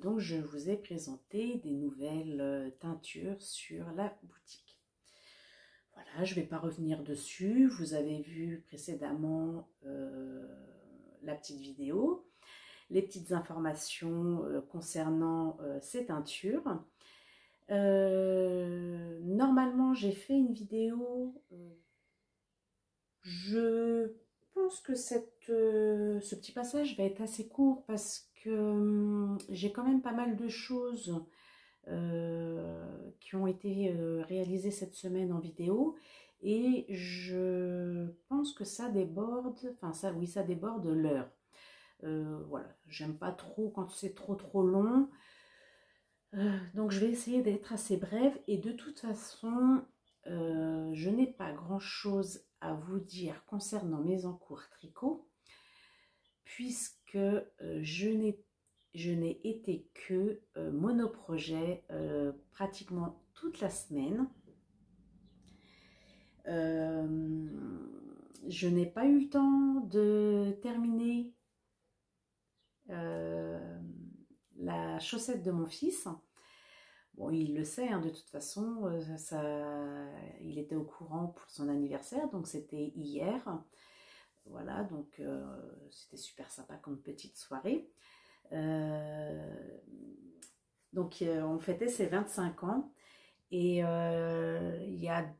donc je vous ai présenté des nouvelles teintures sur la boutique. Voilà, je ne vais pas revenir dessus, vous avez vu précédemment la petite vidéo, les petites informations concernant ces teintures. Normalement j'ai fait une vidéo, je pense que ce petit passage va être assez court parce que j'ai quand même pas mal de choses qui ont été réalisées cette semaine en vidéo et je pense que ça déborde, ça déborde l'heure. Voilà, j'aime pas trop quand c'est trop long. Donc je vais essayer d'être assez brève et de toute façon je n'ai pas grand chose à vous dire concernant mes encours tricot puisque je n'ai été que monoprojet pratiquement toute la semaine. Je n'ai pas eu le temps de terminer la chaussette de mon fils. Bon, il le sait, hein, de toute façon, il était au courant pour son anniversaire, donc c'était hier. Voilà, donc c'était super sympa comme petite soirée. Donc on fêtait ses 25 ans et il y a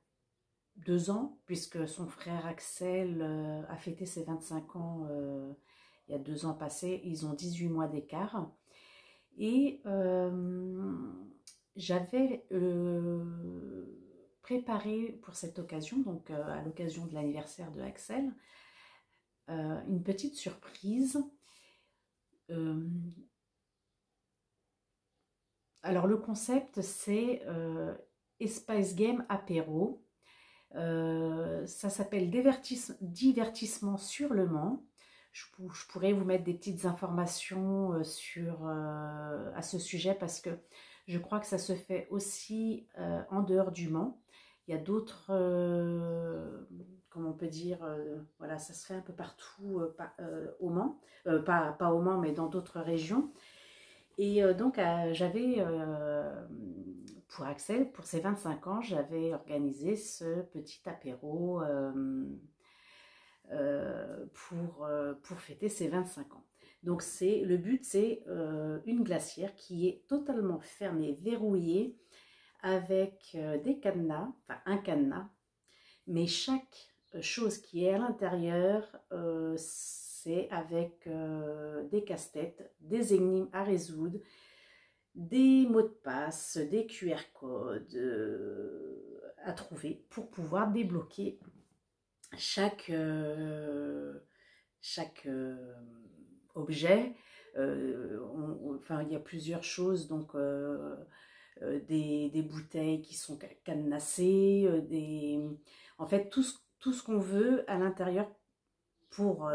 2 ans, puisque son frère Axel a fêté ses 25 ans il y a 2 ans passés, ils ont 18 mois d'écart. Et j'avais préparé pour cette occasion, donc à l'occasion de l'anniversaire de Axel, une petite surprise. Alors le concept, c'est Espace Game Apéro. Ça s'appelle Divertissement sur le Mans. Je pourrais vous mettre des petites informations à ce sujet parce que je crois que ça se fait aussi en dehors du Mans. Il y a d'autres, comment on peut dire, voilà, ça se fait un peu partout au Mans, pas au Mans, mais dans d'autres régions. Et donc, j'avais, pour Axel, pour ses 25 ans, j'avais organisé ce petit apéro pour fêter ses 25 ans. Donc, le but, c'est une glacière qui est totalement fermée, verrouillée, avec des cadenas, enfin un cadenas, mais chaque chose qui est à l'intérieur, c'est avec des casse-têtes, des énigmes à résoudre, des mots de passe, des QR codes à trouver pour pouvoir débloquer chaque objet. Enfin, il y a plusieurs choses, donc des bouteilles qui sont cadenassées, en fait tout ce qu'on veut à l'intérieur pour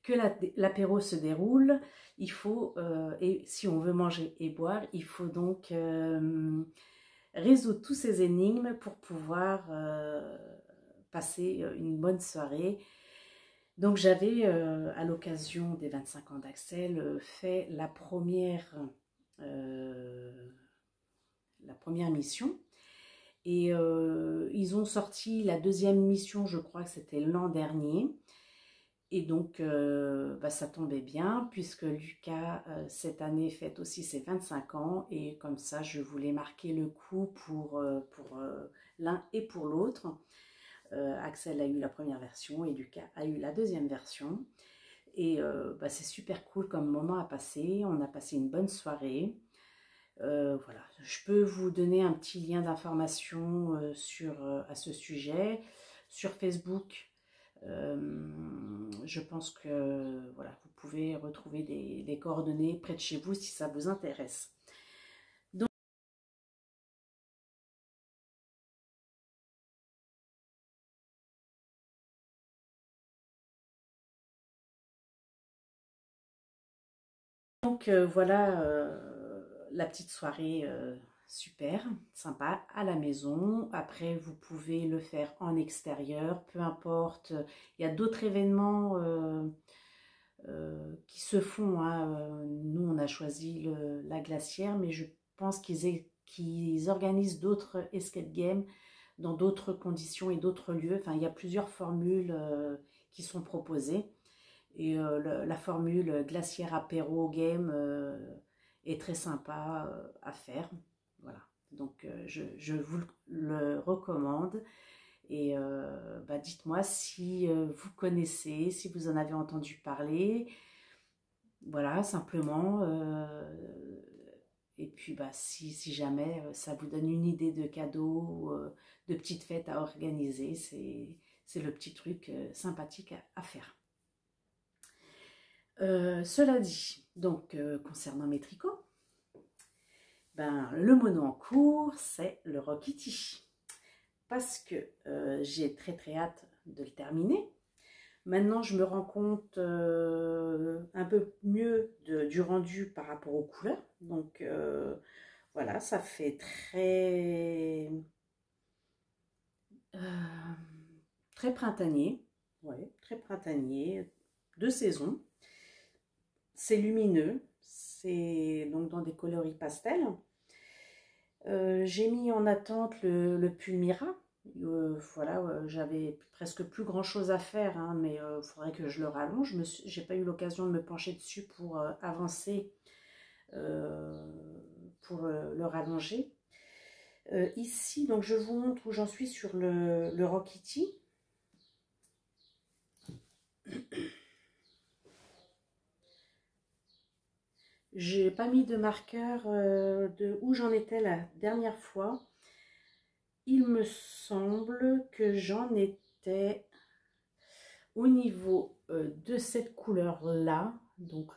que l'apéro se déroule. Il faut, et si on veut manger et boire, il faut donc résoudre tous ces énigmes pour pouvoir passer une bonne soirée. Donc j'avais, à l'occasion des 25 ans d'Axel, fait la première mission. Et ils ont sorti la deuxième mission, je crois que c'était l'an dernier. Et donc, ça tombait bien puisque Lucas, cette année, fête aussi ses 25 ans. Et comme ça, je voulais marquer le coup pour l'un et pour l'autre. Axel a eu la première version et Lucas a eu la deuxième version. Et c'est super cool comme moment à passer. On a passé une bonne soirée. Voilà, je peux vous donner un petit lien d'information à ce sujet. Sur Facebook, je pense que voilà, vous pouvez retrouver des coordonnées près de chez vous si ça vous intéresse. Donc voilà la petite soirée super, sympa à la maison. Après, vous pouvez le faire en extérieur, peu importe. Il y a d'autres événements qui se font. Hein. Nous, on a choisi la glacière, mais je pense qu'ils organisent d'autres escape games dans d'autres conditions et d'autres lieux. Enfin, il y a plusieurs formules qui sont proposées. Et la formule glacière apéro game est très sympa à faire. Voilà. Donc je vous le recommande. Et dites-moi si vous connaissez, si vous en avez entendu parler. Voilà, simplement. Et puis si jamais ça vous donne une idée de cadeau, de petites fêtes à organiser, c'est le petit truc sympathique à faire. Cela dit, donc concernant mes tricots, le mono en cours, c'est le Rokiti. Parce que j'ai très très hâte de le terminer. Maintenant, je me rends compte un peu mieux du rendu par rapport aux couleurs. Donc voilà, ça fait très printanier. Ouais, très printanier, de saison. C'est lumineux, c'est donc dans des coloris pastels. J'ai mis en attente le pull Mira. Voilà, j'avais presque plus grand chose à faire, hein, mais il faudrait que je le rallonge. J'ai pas eu l'occasion de me pencher dessus pour avancer, pour le rallonger. Ici, donc je vous montre où j'en suis sur le Rokiti. J'ai pas mis de marqueur de où j'en étais la dernière fois. Il me semble que j'en étais au niveau de cette couleur-là, donc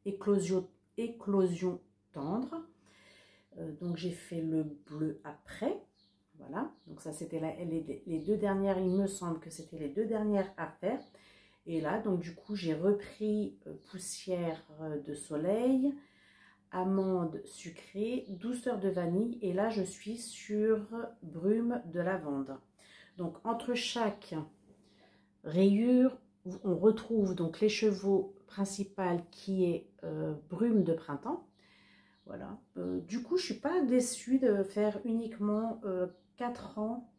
éclosion tendre. Donc j'ai fait le bleu après. Voilà, donc ça c'était les deux dernières, il me semble que c'était les deux dernières à faire. Et là, donc du coup, j'ai repris poussière de soleil, amande sucrée, douceur de vanille. Et là, je suis sur brume de lavande. Donc entre chaque rayure, on retrouve donc l'écheveau principal qui est brume de printemps. Voilà. Du coup, je suis pas déçue de faire uniquement 4 rangs.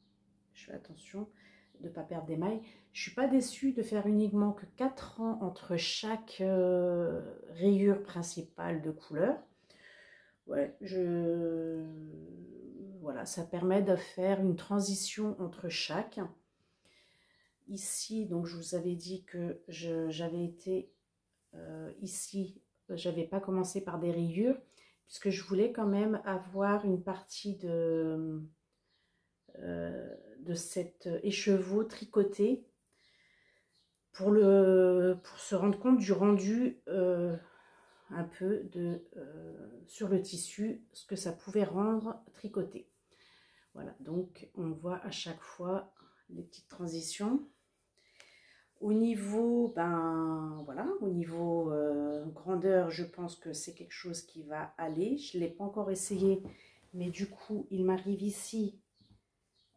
Je fais attention de ne pas perdre des mailles. Je suis pas déçue de faire uniquement que 4 rangs entre chaque rayure principale de couleur. Ouais, voilà, ça permet de faire une transition entre chaque. Ici, donc je vous avais dit que j'avais été ici, j'avais pas commencé par des rayures, puisque je voulais quand même avoir une partie de cet écheveau tricoté pour se rendre compte du rendu un peu sur le tissu, ce que ça pouvait rendre tricoté. Voilà, donc on voit à chaque fois les petites transitions. Au niveau, voilà, au niveau grandeur, je pense que c'est quelque chose qui va aller. Je ne l'ai pas encore essayé, mais du coup, il m'arrive ici,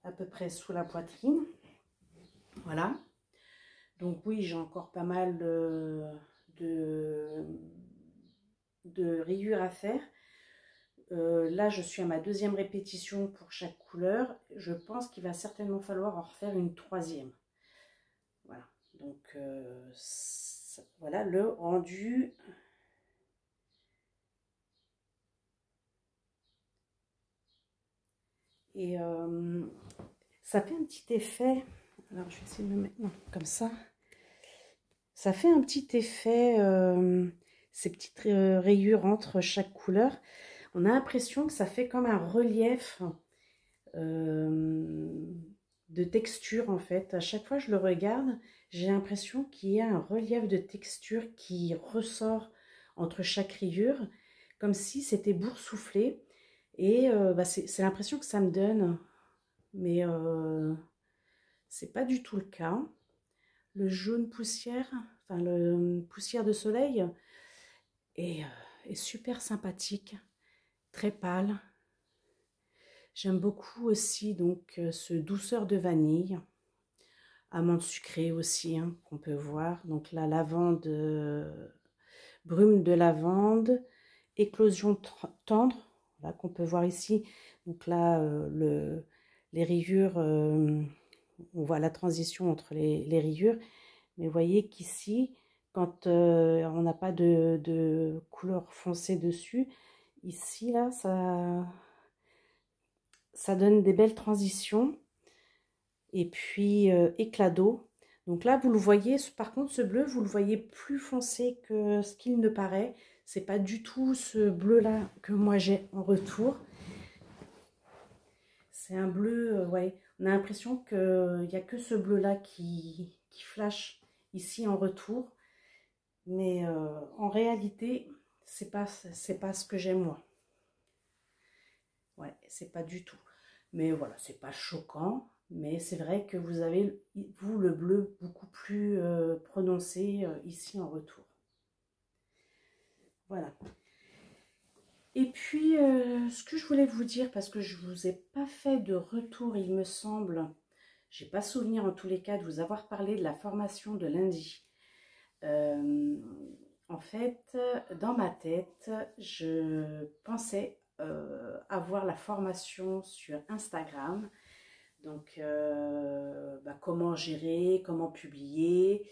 à peu près sous la poitrine. Voilà. Donc oui, j'ai encore pas mal de rayures à faire. Là, je suis à ma deuxième répétition pour chaque couleur. Je pense qu'il va certainement falloir en refaire une troisième. Voilà. Donc, voilà le rendu. Et ça fait un petit effet. Alors, je vais essayer de me mettre comme ça. Ça fait un petit effet, ces petites rayures entre chaque couleur. On a l'impression que ça fait comme un relief de texture en fait. À chaque fois que je le regarde, j'ai l'impression qu'il y a un relief de texture qui ressort entre chaque rayure, comme si c'était boursouflé. Et c'est l'impression que ça me donne, mais c'est pas du tout le cas. Le jaune poussière, enfin le poussière de soleil est super sympathique, très pâle. J'aime beaucoup aussi donc ce douceur de vanille, amande sucrée aussi hein, qu'on peut voir. Donc la lavande, brume de lavande, éclosion tendre, là qu'on peut voir ici. Donc là les rayures, on voit la transition entre les rayures. Mais vous voyez qu'ici, quand on n'a pas de couleur foncée dessus, ici là ça donne des belles transitions. Et puis éclat d'eau. Donc là, vous le voyez, par contre, ce bleu, vous le voyez plus foncé que ce qu'il ne paraît. C'est pas du tout ce bleu-là que moi j'ai en retour. C'est un bleu, ouais, on a l'impression qu'il n'y a que ce bleu-là qui flash ici en retour. Mais en réalité, c'est pas ce que j'aime moi. Ouais, c'est pas du tout. Mais voilà, c'est pas choquant. Mais c'est vrai que vous avez, vous, le bleu beaucoup plus prononcé ici en retour. Voilà. Et puis, ce que je voulais vous dire, parce que je ne vous ai pas fait de retour, il me semble, j'ai pas souvenir en tous les cas de vous avoir parlé de la formation de lundi. En fait, dans ma tête, je pensais avoir la formation sur Instagram. Donc, comment gérer, comment publier.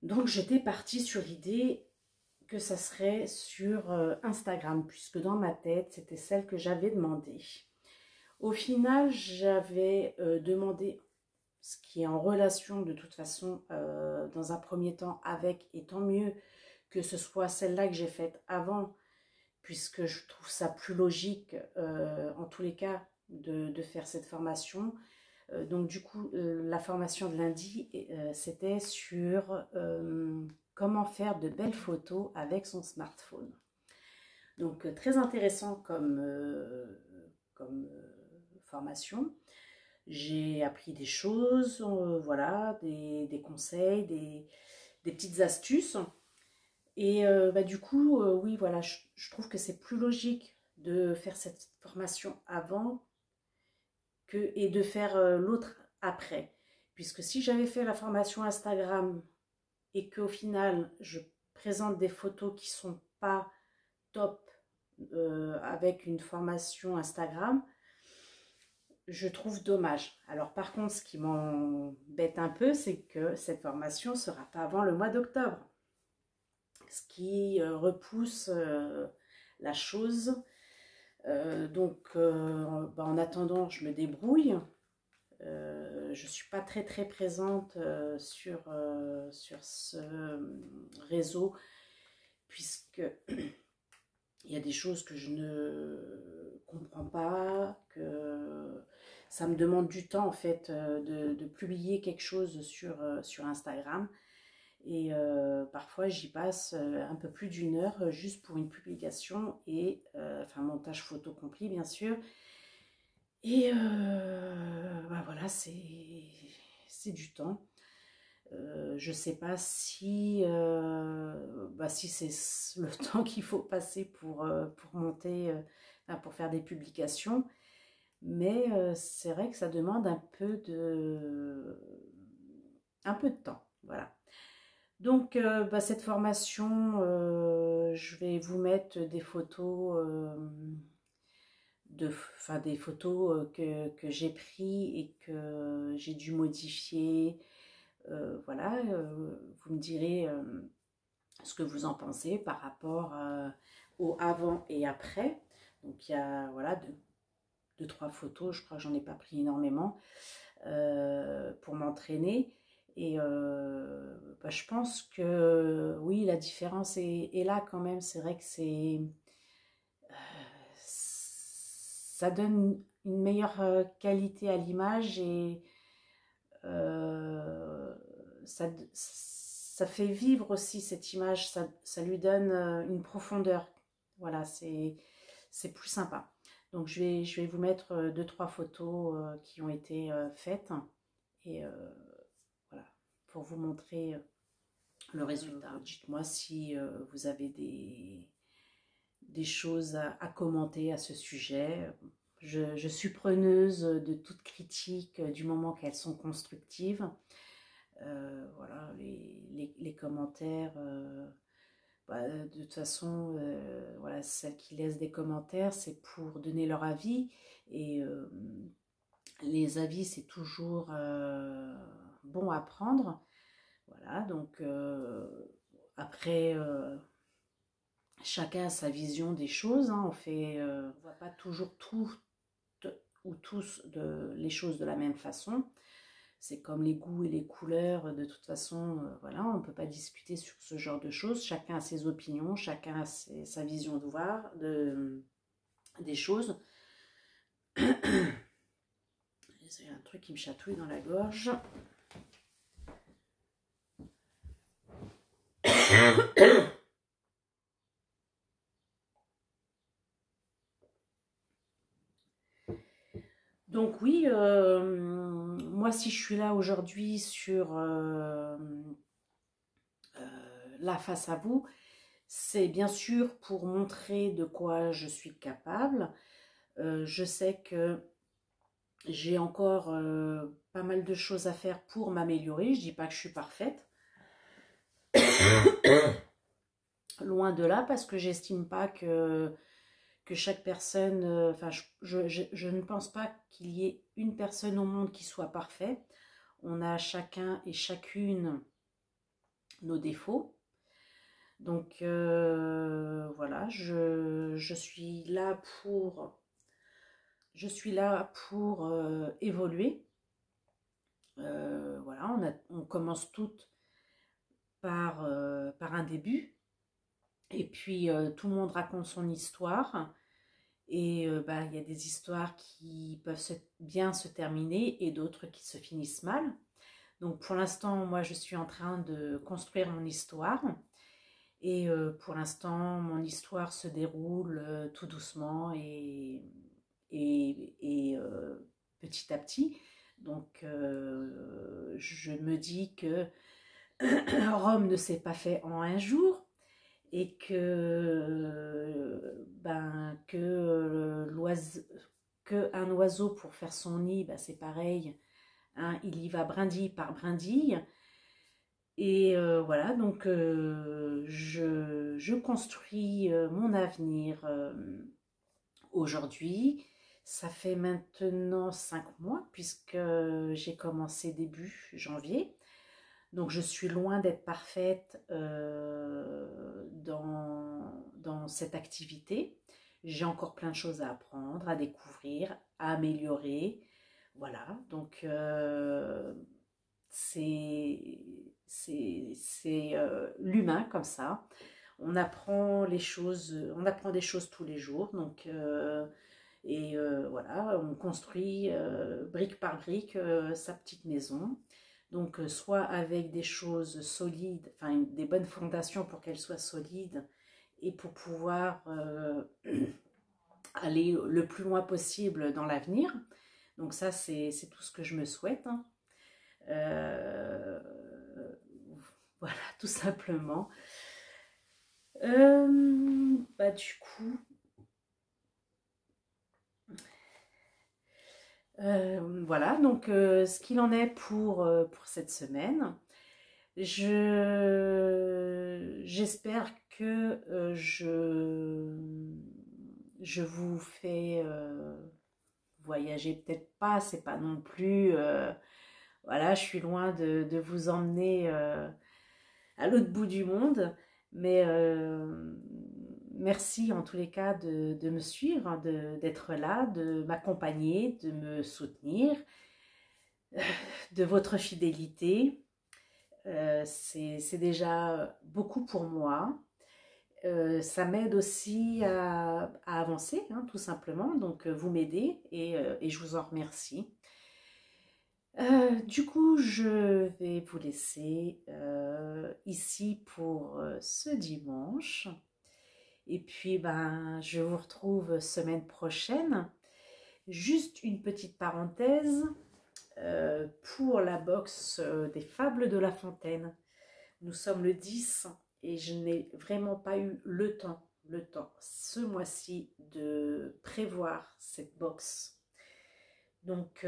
Donc, j'étais partie sur l'idée que ça serait sur Instagram, puisque dans ma tête, c'était celle que j'avais demandée. Au final, j'avais demandé ce qui est en relation de toute façon dans un premier temps avec, et tant mieux que ce soit celle-là que j'ai faite avant, puisque je trouve ça plus logique en tous les cas de faire cette formation. Donc du coup, la formation de lundi, c'était sur comment faire de belles photos avec son smartphone. Donc très intéressant comme formation. J'ai appris des choses, voilà, des conseils, des petites astuces. Et du coup, oui, voilà, je trouve que c'est plus logique de faire cette formation avant et de faire l'autre après. Puisque si j'avais fait la formation Instagram et qu'au final, je présente des photos qui ne sont pas top avec une formation Instagram, je trouve dommage. Alors par contre, ce qui m'embête un peu, c'est que cette formation ne sera pas avant le mois d'octobre. Ce qui repousse la chose. En attendant, je me débrouille. Je ne suis pas très très présente sur ce réseau, puisque il y a des choses que je ne comprends pas, que ça me demande du temps en fait de publier quelque chose sur Instagram. Et parfois j'y passe un peu plus d'1 heure juste pour une publication et enfin montage photo complet bien sûr. Et voilà, c'est du temps. Je sais pas si si c'est le temps qu'il faut passer pour monter, pour faire des publications, mais c'est vrai que ça demande un peu de temps, voilà. Donc cette formation, je vais vous mettre des photos des photos que j'ai prises et que j'ai dû modifier. Voilà, vous me direz ce que vous en pensez par rapport au avant et après. Donc il y a voilà deux, trois photos, je crois que j'en ai pas pris énormément pour m'entraîner. Et je pense que oui, la différence est là quand même. C'est vrai que ça donne une meilleure qualité à l'image et ça fait vivre aussi cette image, ça lui donne une profondeur. Voilà, c'est plus sympa. Donc je vais vous mettre deux, trois photos qui ont été faites et voilà, pour vous montrer le résultat. Dites-moi si vous avez des choses à commenter à ce sujet. Je suis preneuse de toute critique du moment qu'elles sont constructives. Voilà, les commentaires, de toute façon, voilà, celles qui laissent des commentaires, c'est pour donner leur avis. Et les avis, c'est toujours bon à prendre. Voilà, donc après, chacun a sa vision des choses. Hein, on voit pas toujours toutes ou tous les choses de la même façon. C'est comme les goûts et les couleurs, de toute façon, voilà, on ne peut pas discuter sur ce genre de choses. Chacun a ses opinions, chacun a sa vision de voir des choses. C'est un truc qui me chatouille dans la gorge. Donc oui, moi si je suis là aujourd'hui sur la face à vous, c'est bien sûr pour montrer de quoi je suis capable. Je sais que j'ai encore pas mal de choses à faire pour m'améliorer. Je ne dis pas que je suis parfaite. Loin de là, parce que j'estime pas que chaque personne... Enfin, je ne pense pas qu'il y ait une personne au monde qui soit parfaite. On a chacun et chacune nos défauts. Donc voilà, je suis là pour évoluer. Voilà, on commence toutes par un début. Et puis, tout le monde raconte son histoire. Et bah, il y a des histoires qui peuvent bien se terminer et d'autres qui se finissent mal. Donc pour l'instant, moi, je suis en train de construire mon histoire. Et pour l'instant, mon histoire se déroule tout doucement et petit à petit. Donc je me dis que Rome ne s'est pas fait en un jour et que un oiseau pour faire son nid, bah, c'est pareil, hein, il y va brindille par brindille. Et voilà, donc je construis mon avenir aujourd'hui. Ça fait maintenant 5 mois puisque j'ai commencé début janvier. Donc je suis loin d'être parfaite dans cette activité. J'ai encore plein de choses à apprendre, à découvrir, à améliorer. Voilà, donc c'est l'humain comme ça. On apprend des choses tous les jours. Donc voilà, on construit brique par brique sa petite maison. Donc soit avec des choses solides, enfin des bonnes fondations pour qu'elles soient solides et pour pouvoir aller le plus loin possible dans l'avenir. Donc ça, c'est tout ce que je me souhaite, hein. Euh, voilà, tout simplement. Bah, du coup, voilà, donc ce qu'il en est pour cette semaine. J'espère que je vous fais voyager, peut-être pas, c'est pas non plus, voilà, je suis loin de vous emmener à l'autre bout du monde, mais merci en tous les cas de me suivre, hein, d'être là, de m'accompagner, de me soutenir, de votre fidélité. C'est déjà beaucoup pour moi. Ça m'aide aussi à avancer, hein, tout simplement. Donc, vous m'aidez et je vous en remercie. Du coup, je vais vous laisser ici pour ce dimanche. Et puis, ben, je vous retrouve semaine prochaine. Juste une petite parenthèse pour la box des Fables de La Fontaine. Nous sommes le 10 et je n'ai vraiment pas eu le temps ce mois-ci de prévoir cette box. Donc,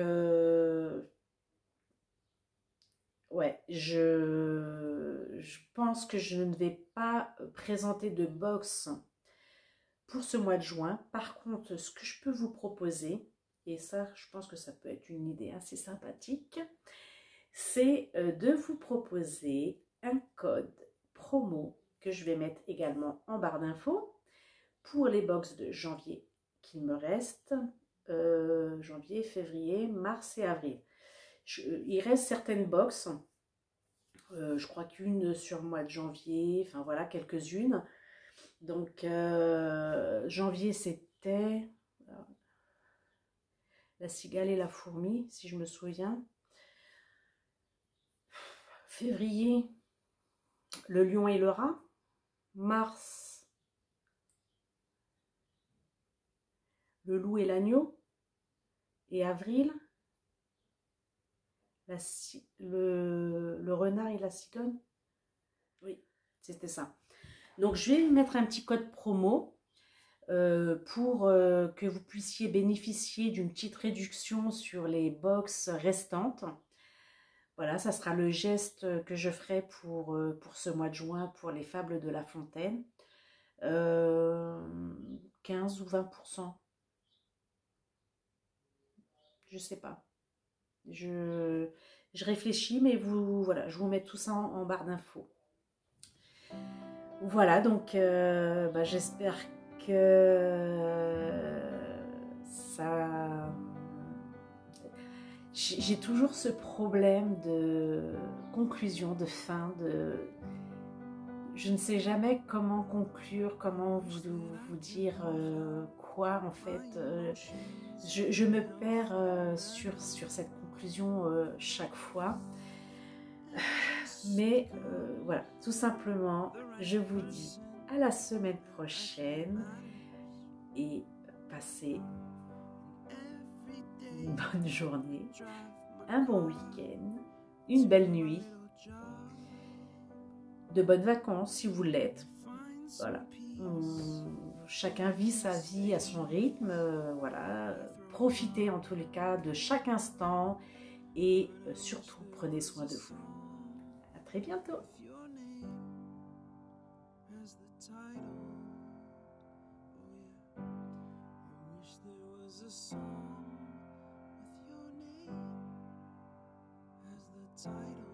ouais, je pense que je ne vais pas présenter de box pour ce mois de juin. Par contre, ce que je peux vous proposer, et ça, je pense que ça peut être une idée assez sympathique, c'est de vous proposer un code promo que je vais mettre également en barre d'infos pour les box de janvier qu'il me reste, janvier, février, mars et avril. Il reste certaines box, je crois qu'une sur le mois de janvier, enfin voilà, quelques-unes. Donc janvier c'était la cigale et la fourmi, si je me souviens. Février, le lion et le rat. Mars, le loup et l'agneau. Et avril, le renard et la cigogne. Oui, c'était ça. Donc je vais mettre un petit code promo pour que vous puissiez bénéficier d'une petite réduction sur les box restantes. Voilà, ça sera le geste que je ferai pour ce mois de juin pour les Fables de La Fontaine. 15 ou 20%. Je sais pas. Je réfléchis, mais voilà, je vous mets tout ça en barre d'infos. Voilà, donc bah, j'espère que ça... j'ai toujours ce problème de conclusion, de fin, je ne sais jamais comment conclure, comment vous dire quoi en fait. Je me perds sur cette conclusion chaque fois. Mais voilà, tout simplement, je vous dis à la semaine prochaine et passez une bonne journée, un bon week-end, une belle nuit, de bonnes vacances si vous l'êtes. Voilà. Chacun vit sa vie à son rythme. Voilà. Profitez en tous les cas de chaque instant et surtout prenez soin de vous. À très bientôt. Title